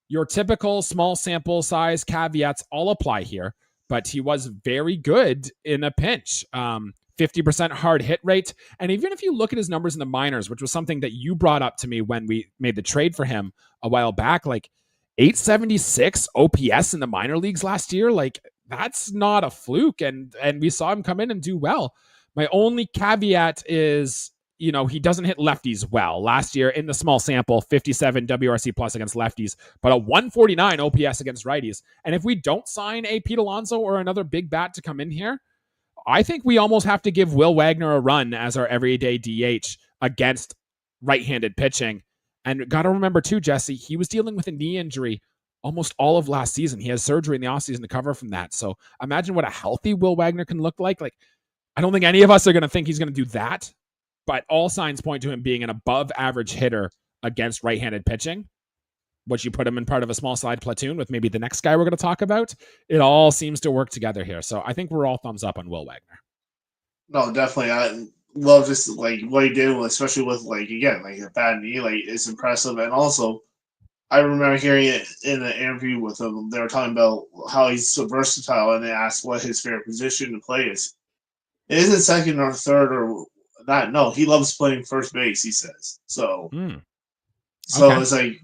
your typical small sample size caveats all apply here, but he was very good in a pinch. 50% hard hit rate. And even if you look at his numbers in the minors, which was something that you brought up to me when we made the trade for him a while back, like 876 OPS in the minor leagues last year, like, that's not a fluke. And we saw him come in and do well. My only caveat is, he doesn't hit lefties well. Last year in the small sample, 57 WRC plus against lefties, but a 149 OPS against righties. And if we don't sign a Pete Alonso or another big bat to come in here, I think we almost have to give Will Wagner a run as our everyday DH against right-handed pitching. And got to remember too, Jesse, he was dealing with a knee injury almost all of last season. He has surgery in the offseason to cover from that. So imagine what a healthy Will Wagner can look like. Like, I don't think any of us are going to think he's going to do that, but all signs point to him being an above average hitter against right-handed pitching. Once you put him in part of a small side platoon with maybe the next guy we're going to talk about, it all seems to work together here. So I think we're all thumbs up on Will Wagner. No, definitely. I love just like what he did, especially with like a bad knee. Like, it's impressive. And also, I remember hearing it in an interview with him. They were talking about how he's so versatile, and they asked what his favorite position to play is. It isn't second or third or that. No, he loves playing first base, he says. So it's like,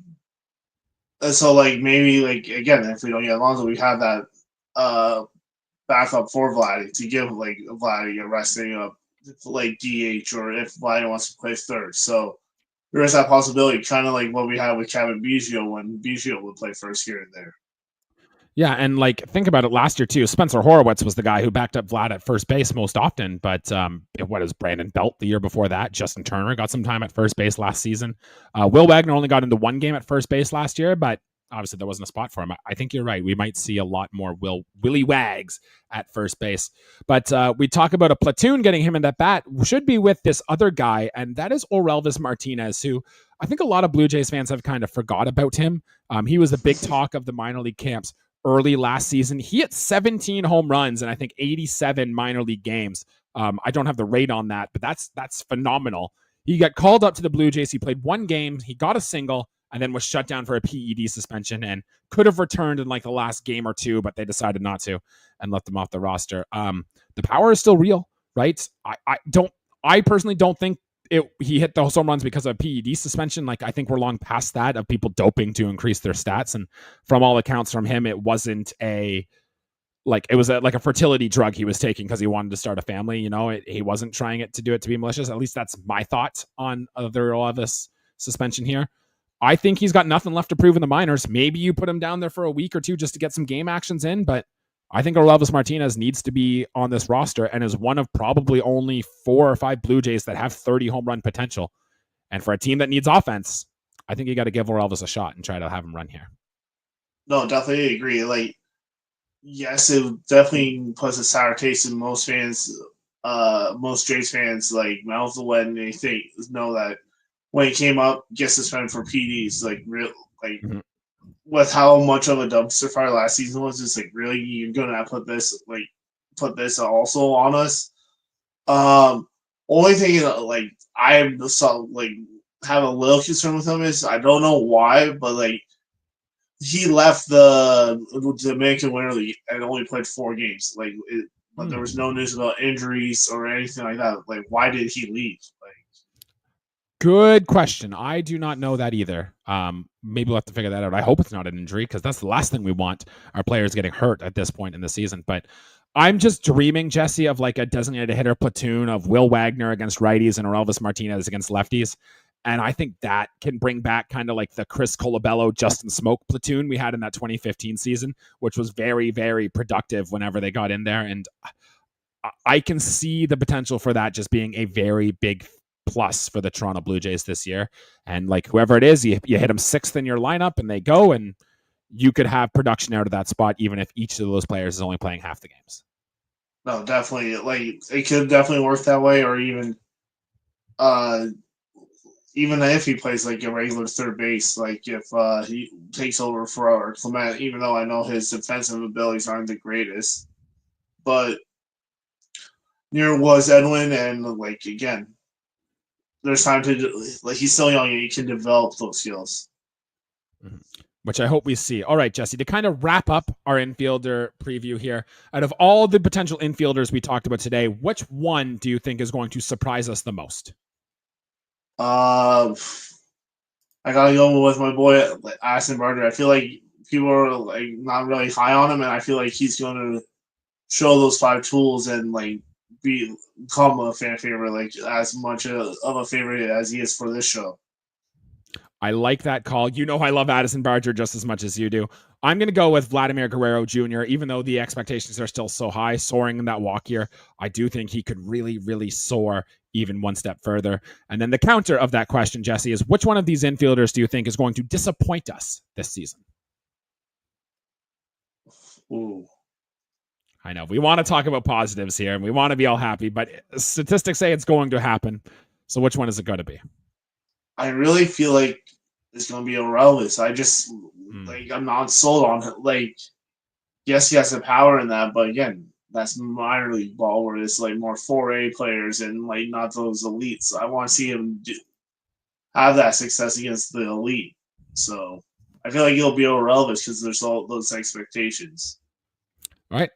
so like maybe like again, if we don't get Alonso, we have that backup for Vladdy to give like Vladdy a resting up like DH, or if Vladdy wants to play third. So there is that possibility, kind of like what we had with Kevin Biggio when Biggio would play first here and there. Yeah, and like, think about it last year too. Spencer Horowitz was the guy who backed up Vlad at first base most often, but what is Brandon Belt the year before that? Justin Turner got some time at first base last season. Will Wagner only got into 1 game at first base last year, but obviously there wasn't a spot for him. I think you're right. We might see a lot more Willie Wags at first base. But we talk about a platoon getting him in that bat should be with this other guy, and that is Orelvis Martinez, who I think a lot of Blue Jays fans have kind of forgot about him. He was the big talk of the minor league camps early last season. He hit 17 home runs in I think 87 minor league games. I don't have the rate on that, but that's phenomenal. He got called up to the Blue Jays. He played 1 game. He got a single and then was shut down for a PED suspension and could have returned in like the last game or 2, but they decided not to and left him off the roster. The power is still real, right? I personally don't think he hit those home runs because of PED suspension. Like, I think we're long past that of people doping to increase their stats. And from all accounts from him, it wasn't it was like a fertility drug he was taking because he wanted to start a family. He wasn't trying it to do it to be malicious. At least that's my thought on this suspension here. I think he's got nothing left to prove in the minors. Maybe you put him down there for a week or 2 just to get some game actions in, but I think Orelvis Martinez needs to be on this roster and is one of probably only 4 or 5 Blue Jays that have 30 home run potential. And for a team that needs offense, I think you got to give Orelvis a shot and try to have him run here. No, definitely agree. Like, yes, it definitely puts a sour taste in most fans. Most Jays fans like mouth when they know that when he came up, gets suspended for PDs. Like real, like Mhm. with how much of a dumpster fire last season was, it's like really you're gonna put this also on us. Um, Only thing like I saw like have a little concern with him is I don't know why, but like he left the Dominican Winter League and only played 4 games. But there was no news about injuries or anything like that. Like, why did he leave? Like, Good question. I do not know that either. Maybe we'll have to figure that out. I hope it's not an injury because that's the last thing we want, our players getting hurt at this point in the season. But I'm just dreaming, Jesse, of like a designated hitter platoon of Will Wagner against righties and Orelvis Martinez against lefties. And I think that can bring back kind of like the Chris Colabello, Justin Smoke platoon we had in that 2015 season, which was very, very productive whenever they got in there. And I can see the potential for that just being a very big plus for the Toronto Blue Jays this year. And like whoever it is, you hit them 6th in your lineup and they go, and you could have production out of that spot, even if each of those players is only playing half the games. no, definitely. Like, it could definitely work that way, or uh, even if he plays like a regular third base, like if he takes over for Clement, even though I know his defensive abilities aren't the greatest, but near was Edwin, and like again, there's time to like he's still young and he can develop those skills. Which I hope we see. All right, Jesse, to kind of wrap up our infielder preview here, out of all the potential infielders we talked about today, which one do you think is going to surprise us the most? I gotta go with my boy Addison Barger. I feel like people are like not really high on him, and I feel like he's going to show those 5 tools and like become a fan favorite, like as much of a favorite as he is for this show. I like that call. You know I love Addison Barger just as much as you do. I'm going to go with Vladimir Guerrero Jr., even though the expectations are still so high, soaring in that walk year. I do think he could really, really soar even one step further. And then the counter of that question, Jesse, is which one of these infielders do you think is going to disappoint us this season? Ooh. I know we want to talk about positives here and we want to be all happy, but statistics say it's going to happen. So which one is it going to be? I really feel like it's gonna be Orelvis. I just like I'm not sold on it. Like, yes, he has the power in that, but again, that's minor league ball where it's like more 4A players and like not those elites. I want to see him have that success against the elite. So I feel like he'll be Orelvis because there's all those expectations. All right.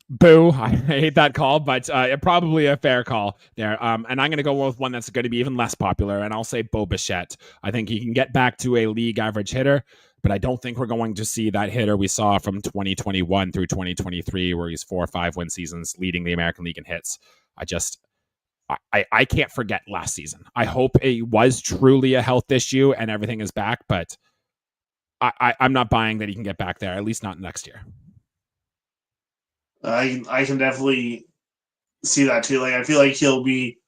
Boo. I hate that call, but probably a fair call there. And I'm going to go with one that's going to be even less popular, and I'll say Bo Bichette. I think he can get back to a league average hitter, but I don't think we're going to see that hitter we saw from 2021 through 2023, where he's 4 or 5 win seasons leading the American League in hits. I can't forget last season. I hope it was truly a health issue and everything is back, but I'm not buying that he can get back there, at least not next year. I can definitely see that too. Like I feel like he'll be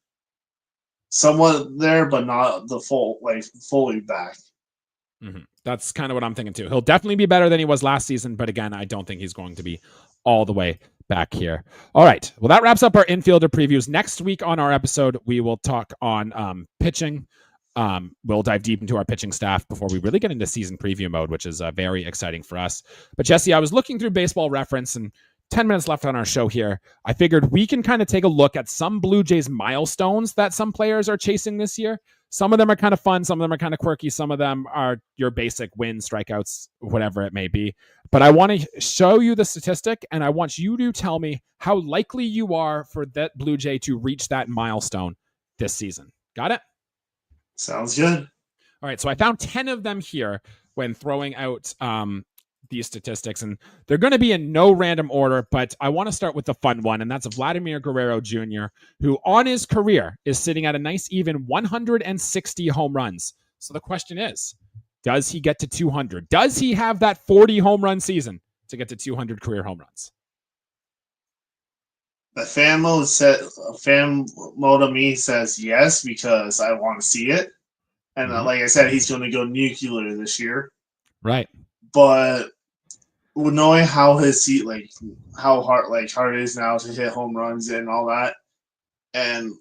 somewhat there, but not the fully back. Mm-hmm. That's kind of what I'm thinking too. He'll definitely be better than he was last season, but again, I don't think he's going to be all the way back here. All right. Well, that wraps up our infielder previews. Next week on our episode, we will talk on pitching. We'll dive deep into our pitching staff before we really get into season preview mode, which is very exciting for us. But Jesse, I was looking through Baseball Reference, and 10 minutes left on our show here. I figured we can kind of take a look at some Blue Jays milestones that some players are chasing this year. Some of them are kind of fun. Some of them are kind of quirky. Some of them are your basic wins, strikeouts, whatever it may be. But I want to show you the statistic, and I want you to tell me how likely you are for that Blue Jay to reach that milestone this season. Got it? Sounds good. All right. So I found 10 of them here when throwing out these statistics, and they're going to be in no random order, but I want to start with the fun one, and that's Vladimir Guerrero Jr., who on his career is sitting at a nice even 160 home runs. So the question is, does he get to 200? Does he have that 40 home run season to get to 200 career home runs? The fan mode of me says yes because I want to see it, and like I said, he's going to go nuclear this year. Right. But knowing how his seat how hard it is now to hit home runs and all that, and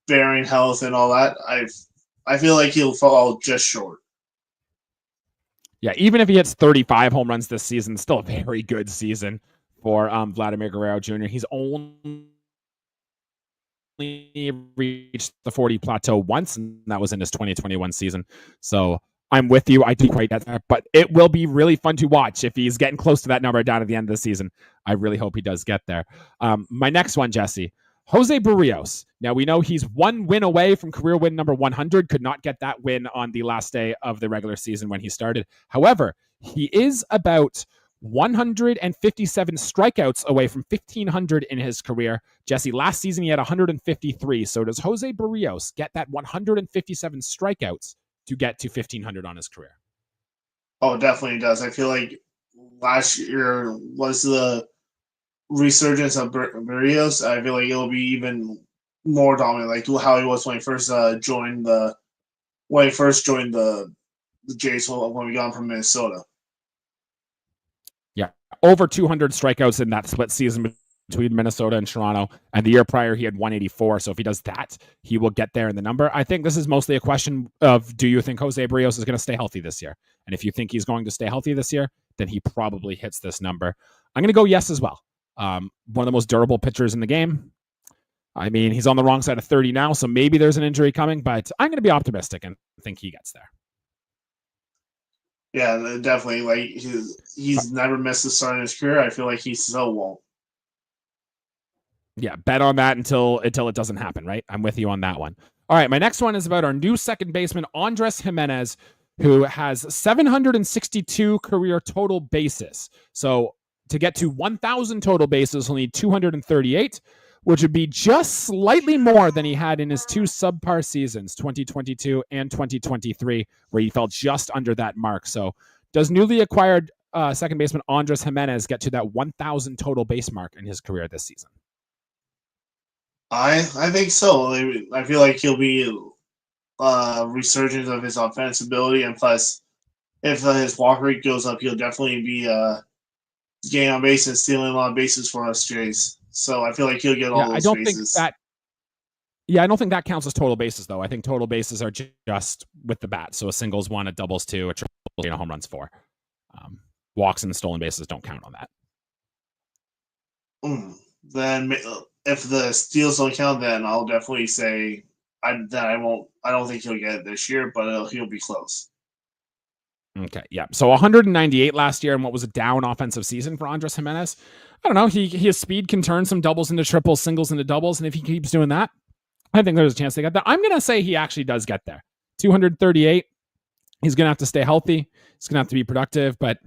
bearing health and all that, I feel like he'll fall just short. Yeah, even if he hits 35 home runs this season, still a very good season for Vladimir Guerrero Jr. He's only reached the 40 plateau once, and that was in his 2021 season. So I'm with you. I do quite get there, but it will be really fun to watch if he's getting close to that number down at the end of the season. I really hope he does get there. My next one, Jesse. Jose Barrios. Now, we know he's one win away from career win number 100. Could not get that win on the last day of the regular season when he started. However, he is about 157 strikeouts away from 1,500 in his career. Jesse, last season he had 153. So does Jose Barrios get that 157 strikeouts to get to 1,500 on his career? Oh, definitely does. I feel like last year was the resurgence of Barrios. I feel like it'll be even more dominant, like how he was when he first joined the Jays when we got him from Minnesota. Yeah, over 200 strikeouts in that split season between Minnesota and Toronto, and the year prior he had 184. So if he does that, he will get there in the number. I think this is mostly a question of, do you think Jose Barrios is going to stay healthy this year? And if you think he's going to stay healthy this year, then he probably hits this number. I'm going to go yes as well. One of the most durable pitchers in the game. I mean, he's on the wrong side of 30 now, so maybe there's an injury coming, but I'm going to be optimistic and think he gets there. Yeah, definitely. Like he's never missed a start in his career. I feel like he still won't. Yeah, bet on that until it doesn't happen, right? I'm with you on that one. All right, my next one is about our new second baseman, Andres Gimenez, who has 762 career total bases. So to get to 1,000 total bases, he'll need 238, which would be just slightly more than he had in his two subpar seasons, 2022 and 2023, where he fell just under that mark. So does newly acquired second baseman Andres Gimenez get to that 1,000 total base mark in his career this season? I think so. I feel like he'll be resurgence of his offensive ability, and plus, if his walk rate goes up, he'll definitely be getting on base and stealing a lot of bases for us Jays. So I feel like he'll get all those bases. I don't think that counts as total bases, though. I think total bases are just with the bat. So a single's 1, a double's 2, a triple, and a home run's 4. Walks and stolen bases don't count on that. Then if the steals don't count, then I'll definitely say I don't think he'll get it this year, but he'll be close. Okay, yeah. So 198 last year, and what was a down offensive season for Andres Gimenez. I don't know. His speed can turn some doubles into triples, singles into doubles, and if he keeps doing that, I think there's a chance to get there. I'm going to say he actually does get there. 238. He's going to have to stay healthy. He's going to have to be productive, but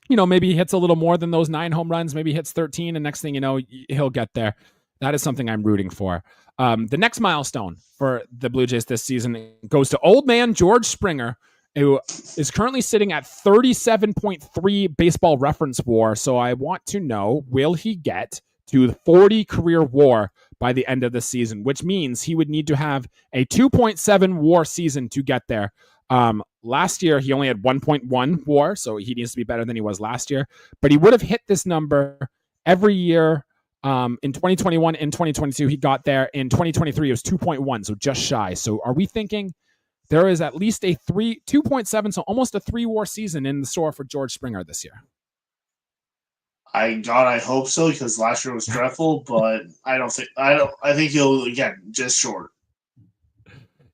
maybe he hits a little more than those 9 home runs. Maybe he hits 13, and next thing you know, he'll get there. That is something I'm rooting for. The next milestone for the Blue Jays this season goes to old man George Springer, who is currently sitting at 37.3 baseball reference WAR. So I want to know, will he get to the 40 career WAR by the end of the season, which means he would need to have a 2.7 WAR season to get there. Last year, he only had 1.1 WAR, so he needs to be better than he was last year. But he would have hit this number every year. In 2021 and 2022, he got there. In 2023, it was 2.1, so just shy. So are we thinking there is at least a 2.7, so almost a 3 WAR season in the store for George Springer this year? I hope so, because last year was dreadful, but I think he'll, again, just short.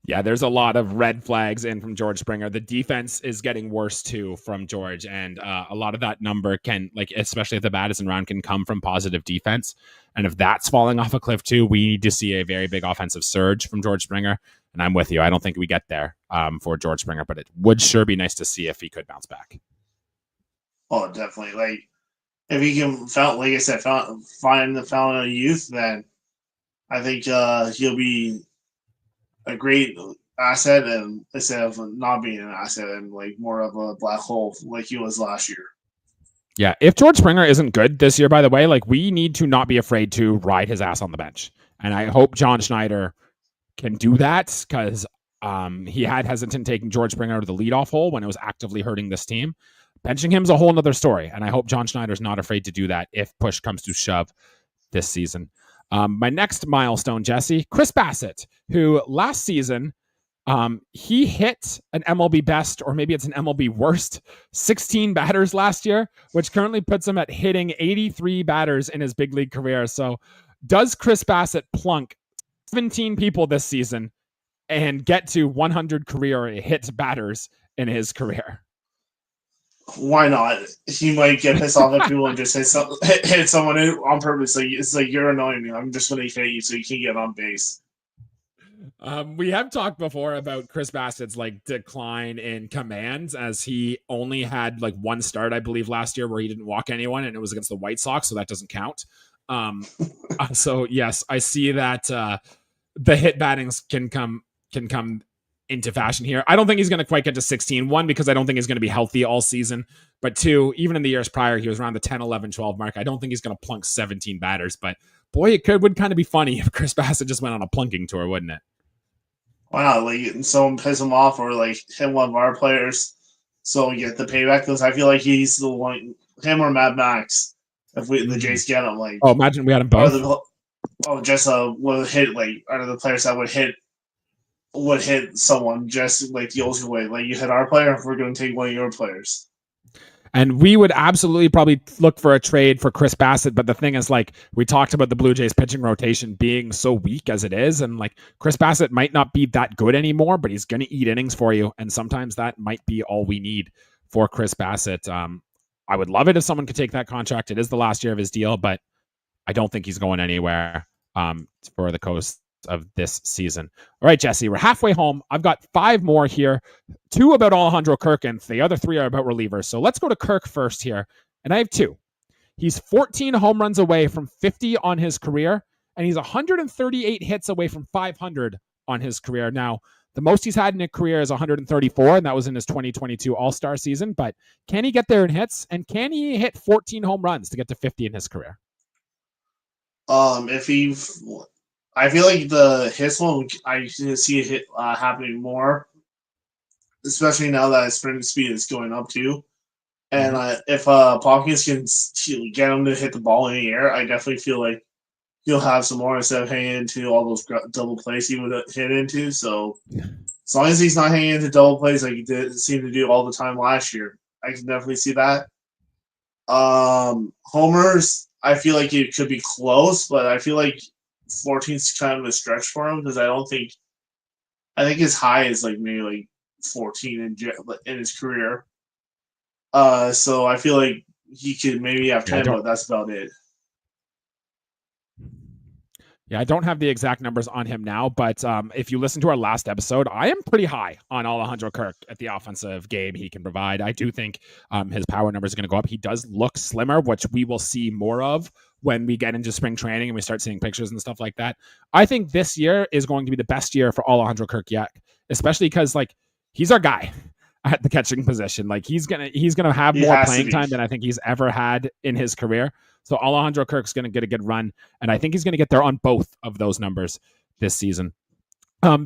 Yeah, there's a lot of red flags in from George Springer. The defense is getting worse too from George, and a lot of that number can, especially if the bat isn't around, can come from positive defense. And if that's falling off a cliff too, we need to see a very big offensive surge from George Springer. And I'm with you. I don't think we get there for George Springer, but it would sure be nice to see if he could bounce back. Oh, definitely. If he can, like I said, find the fountain of youth, then I think he'll be a great asset, and instead of not being an asset and more of a black hole like he was last year. Yeah, if George Springer isn't good this year, by the way, we need to not be afraid to ride his ass on the bench. And I hope John Schneider can do that, because he had hesitant taking George Springer out of the leadoff hole when it was actively hurting this team. benching him's a whole nother story. And I hope John Schneider's not afraid to do that if push comes to shove this season. My next milestone, Jesse, Chris Bassitt, who last season, he hit an MLB best, or maybe it's an MLB worst, 16 batters last year, which currently puts him at hitting 83 batters in his big league career. So does Chris Bassitt plunk 17 people this season and get to 100 career hit batters in his career? Why not? He might get pissed off at people and just hit someone on purpose. Like, it's like, you're annoying me. I'm just going to hit you so you can get on base. We have talked before about Chris Bassitt's like decline in commands, as he only had like one start, I believe, last year where he didn't walk anyone, and it was against the White Sox, so that doesn't count. So yes, I see that the hit battings can come into fashion here. I don't think he's going to quite get to 16. One, because I don't think he's going to be healthy all season. But two, even in the years prior, he was around the 10, 11, 12 mark. I don't think he's going to plunk 17 batters. But boy, would kind of be funny if Chris Bassitt just went on a plunking tour, wouldn't it? Why not? Like, someone piss him off or like hit one of our players so we get the payback. Because I feel like he's the one, him or Mad Max, if the Jays get him. Like, oh, imagine we had him both. Just would hit, like, out of the players that would hit someone just like the old way. Like, you hit our player, if we're going to take one of your players. And we would absolutely probably look for a trade for Chris Bassitt. But the thing is, like, we talked about the Blue Jays pitching rotation being so weak as it is. And like, Chris Bassitt might not be that good anymore, but he's going to eat innings for you. And sometimes that might be all we need for Chris Bassitt. I would love it if someone could take that contract. It is the last year of his deal, but I don't think he's going anywhere for the coast of this season. All right, Jesse, we're halfway home. I've got 5 more here, 2 about Alejandro Kirk, and the other 3 are about relievers. So let's go to Kirk first here, and I have 2. He's 14 home runs away from 50 on his career, and he's 138 hits away from 500 on his career. Now, the most he's had in a career is 134, and that was in his 2022 All-Star season, but can he get there in hits, and can he hit 14 home runs to get to 50 in his career? I feel like the hits one, I see it happening more, especially now that his sprint speed is going up too. And if Hawkins can get him to hit the ball in the air, I definitely feel like he'll have some more instead of hanging into all those double plays he would hit into. So as long as he's not hanging into double plays like he did seem to do all the time last year, I can definitely see that. Homers, I feel like it could be close, but I feel like 14 is kind of a stretch for him, because I think his high is like maybe like 14 in his career. So I feel like he could maybe have 10, but that's about it. Yeah, I don't have the exact numbers on him now, but if you listen to our last episode, I am pretty high on Alejandro Kirk at the offensive game he can provide. I do think his power numbers are going to go up. He does look slimmer, which we will see more of when we get into spring training and we start seeing pictures and stuff like that. I think this year is going to be the best year for Alejandro Kirk yet, especially because like he's our guy at the catching position. Like he's gonna have more playing time than I think he's ever had in his career. So Alejandro Kirk's going to get a good run, and I think he's going to get there on both of those numbers this season.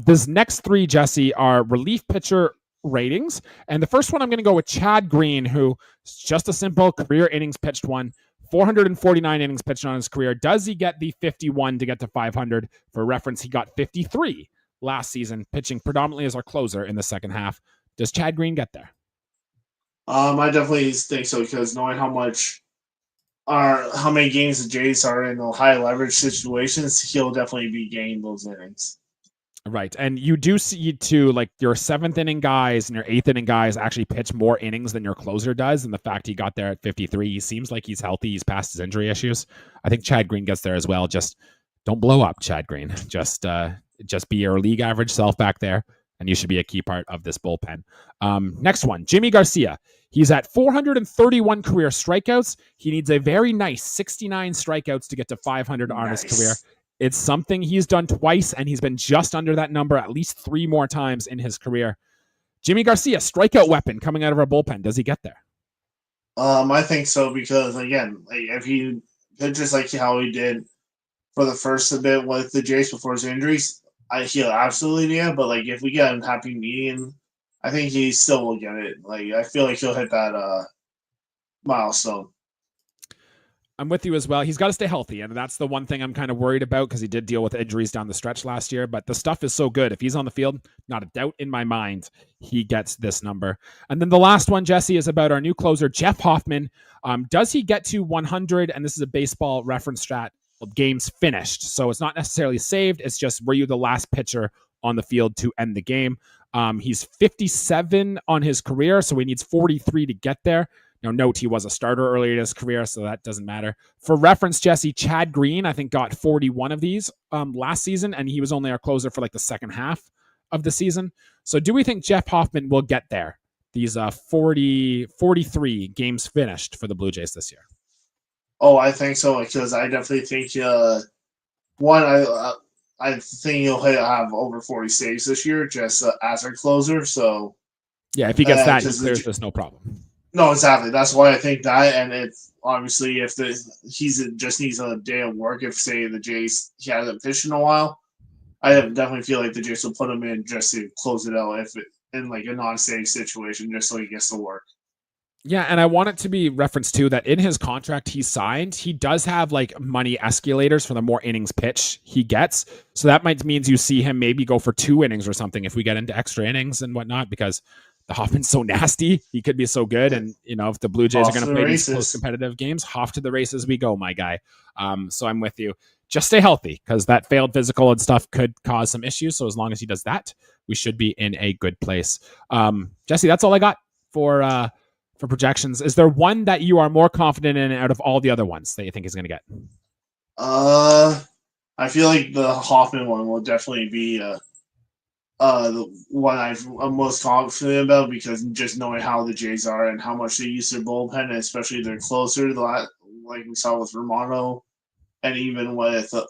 This next 3, Jesse, are relief pitcher ratings. And the first one, I'm going to go with Chad Green, who is just a simple career innings pitched one. 449 innings pitched on his career. Does he get the 51 to get to 500? For reference, he got 53 last season, pitching predominantly as our closer in the second half. Does Chad Green get there? I definitely think so, because knowing how many games the Jays are in the high leverage situations, he'll definitely be gaining those innings. Right. And you do see too, like your 7th inning guys and your 8th inning guys actually pitch more innings than your closer does. And the fact he got there at 53, he seems like he's healthy. He's past his injury issues. I think Chad Green gets there as well. Just don't blow up, Chad Green. Just be your league average self back there, and you should be a key part of this bullpen. Next one, Jimmy Garcia. He's at 431 career strikeouts. He needs a very nice 69 strikeouts to get to 500 on his career. It's something he's done twice, and he's been just under that number at least 3 more times in his career. Jimmy Garcia, strikeout weapon coming out of our bullpen. Does he get there? I think so, because again, like, if he pitches like how he did for the first bit with the Jays before his injuries, he'll absolutely yeah. But like if we get him happy median, I think he still will get it. Like I feel like he'll hit that milestone. I'm with you as well. He's got to stay healthy, and that's the one thing I'm kind of worried about because he did deal with injuries down the stretch last year, but the stuff is so good. If he's on the field, not a doubt in my mind he gets this number. And then the last one, Jesse, is about our new closer, Jeff Hoffman. Does he get to 100? And this is a baseball reference strat, games finished. So it's not necessarily saved. It's just, were you the last pitcher on the field to end the game? He's 57 on his career, so he needs 43 to get there. Now, note he was a starter earlier in his career, so that doesn't matter. For reference, Jesse, Chad Green, I think, got 41 of these last season, and he was only our closer for like the second half of the season. So do we think Jeff Hoffman will get there? These 43 games finished for the Blue Jays this year. Oh, I think so, because I definitely think, I think he'll have over 40 saves this year just as our closer. So yeah, if he gets that, he clears this no problem. No, exactly. That's why I think that, and it's obviously if he's just needs a day of work. If say the Jays he hasn't pitched in a while, I definitely feel like the Jays will put him in just to close it out in like a non-save situation, just so he gets to work. Yeah, and I want it to be referenced too that in his contract he signed, he does have like money escalators for the more innings pitch he gets. So that might means you see him maybe go for 2 innings or something if we get into extra innings and whatnot, because the Hoffman's so nasty. He could be so good. And, if the Blue Jays are going to play these close competitive games, Hoff to the races we go, my guy. So I'm with you. Just stay healthy because that failed physical and stuff could cause some issues. So as long as he does that, we should be in a good place. Jesse, that's all I got for projections. Is there one that you are more confident in out of all the other ones that you think he's going to get? I feel like the Hoffman one will definitely be the one I'm most confident about, because just knowing how the Jays are and how much they use their bullpen, and especially their closer, like we saw with Romano, and even with the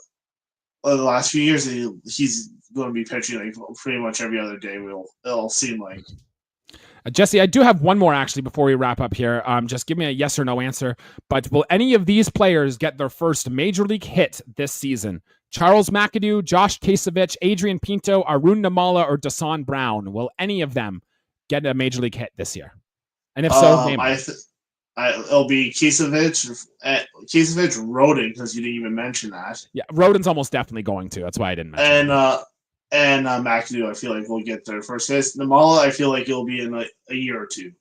last few years, he's going to be pitching like pretty much every other day. It'll seem like. Jesse, I do have one more actually before we wrap up here. Just give me a yes or no answer. But will any of these players get their first major league hit this season? Charles McAdoo, Josh Kasevich, Adrian Pinto, Arun Namala, or Dasan Brown? Will any of them get a major league hit this year? And if so, name it. It'll be Kasevich, Rodin, because you didn't even mention that. Yeah, Rodin's almost definitely going to. That's why I didn't mention it. And McAdoo, I feel like will get their first hit. Namala, I feel like it'll be in a year or two.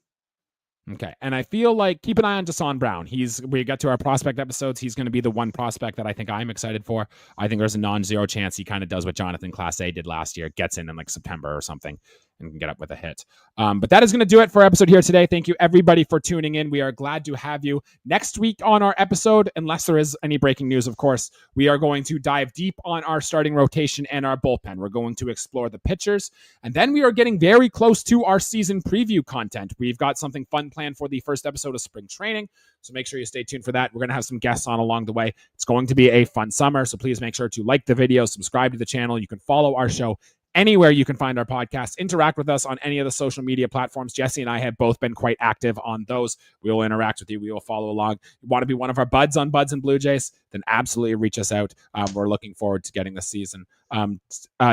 Okay, and I feel like keep an eye on Dasan Brown. We got to our prospect episodes. He's going to be the one prospect that I think I'm excited for. I think there's a non-zero chance he kind of does what Jonathan Clase did last year, gets in like September or something, and can get up with a hit. But that is going to do it for our episode here today. Thank you everybody for tuning in. We are glad to have you next week on our episode, unless there is any breaking news, of course. We are going to dive deep on our starting rotation and our bullpen. We're going to explore the pitchers, and then we are getting very close to our season preview content. We've got something fun planned for the first episode of spring training, so make sure you stay tuned for that. We're going to have some guests on along the way. It's going to be a fun summer, so please make sure to like the video, subscribe to the channel. You can follow our show anywhere you can find our podcast. Interact with us on any of the social media platforms. Jesse and I have both been quite active on those. We will interact with you. We will follow along. You want to be one of our buds on Buds and Blue Jays? Then absolutely reach us out. We're looking forward to getting this season.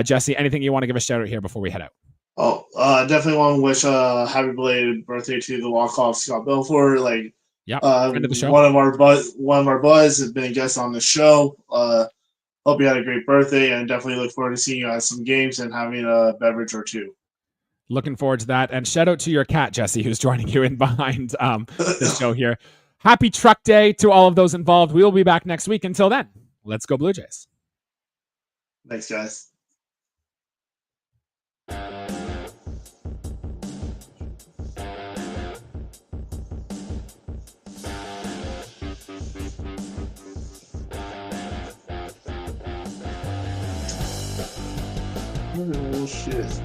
Jesse, anything you want to give a shout out here before we head out? Oh, definitely want to wish a happy belated birthday to the walk-off Scott Belfort. Friend of the show. One of our buds has been a guest on the show. Hope you had a great birthday, and definitely look forward to seeing you at some games and having a beverage or two. Looking forward to that. And shout out to your cat, Jesse, who's joining you in behind the show here. Happy Truck Day to all of those involved. We will be back next week. Until then, let's go Blue Jays. Thanks, guys. Oh, shit.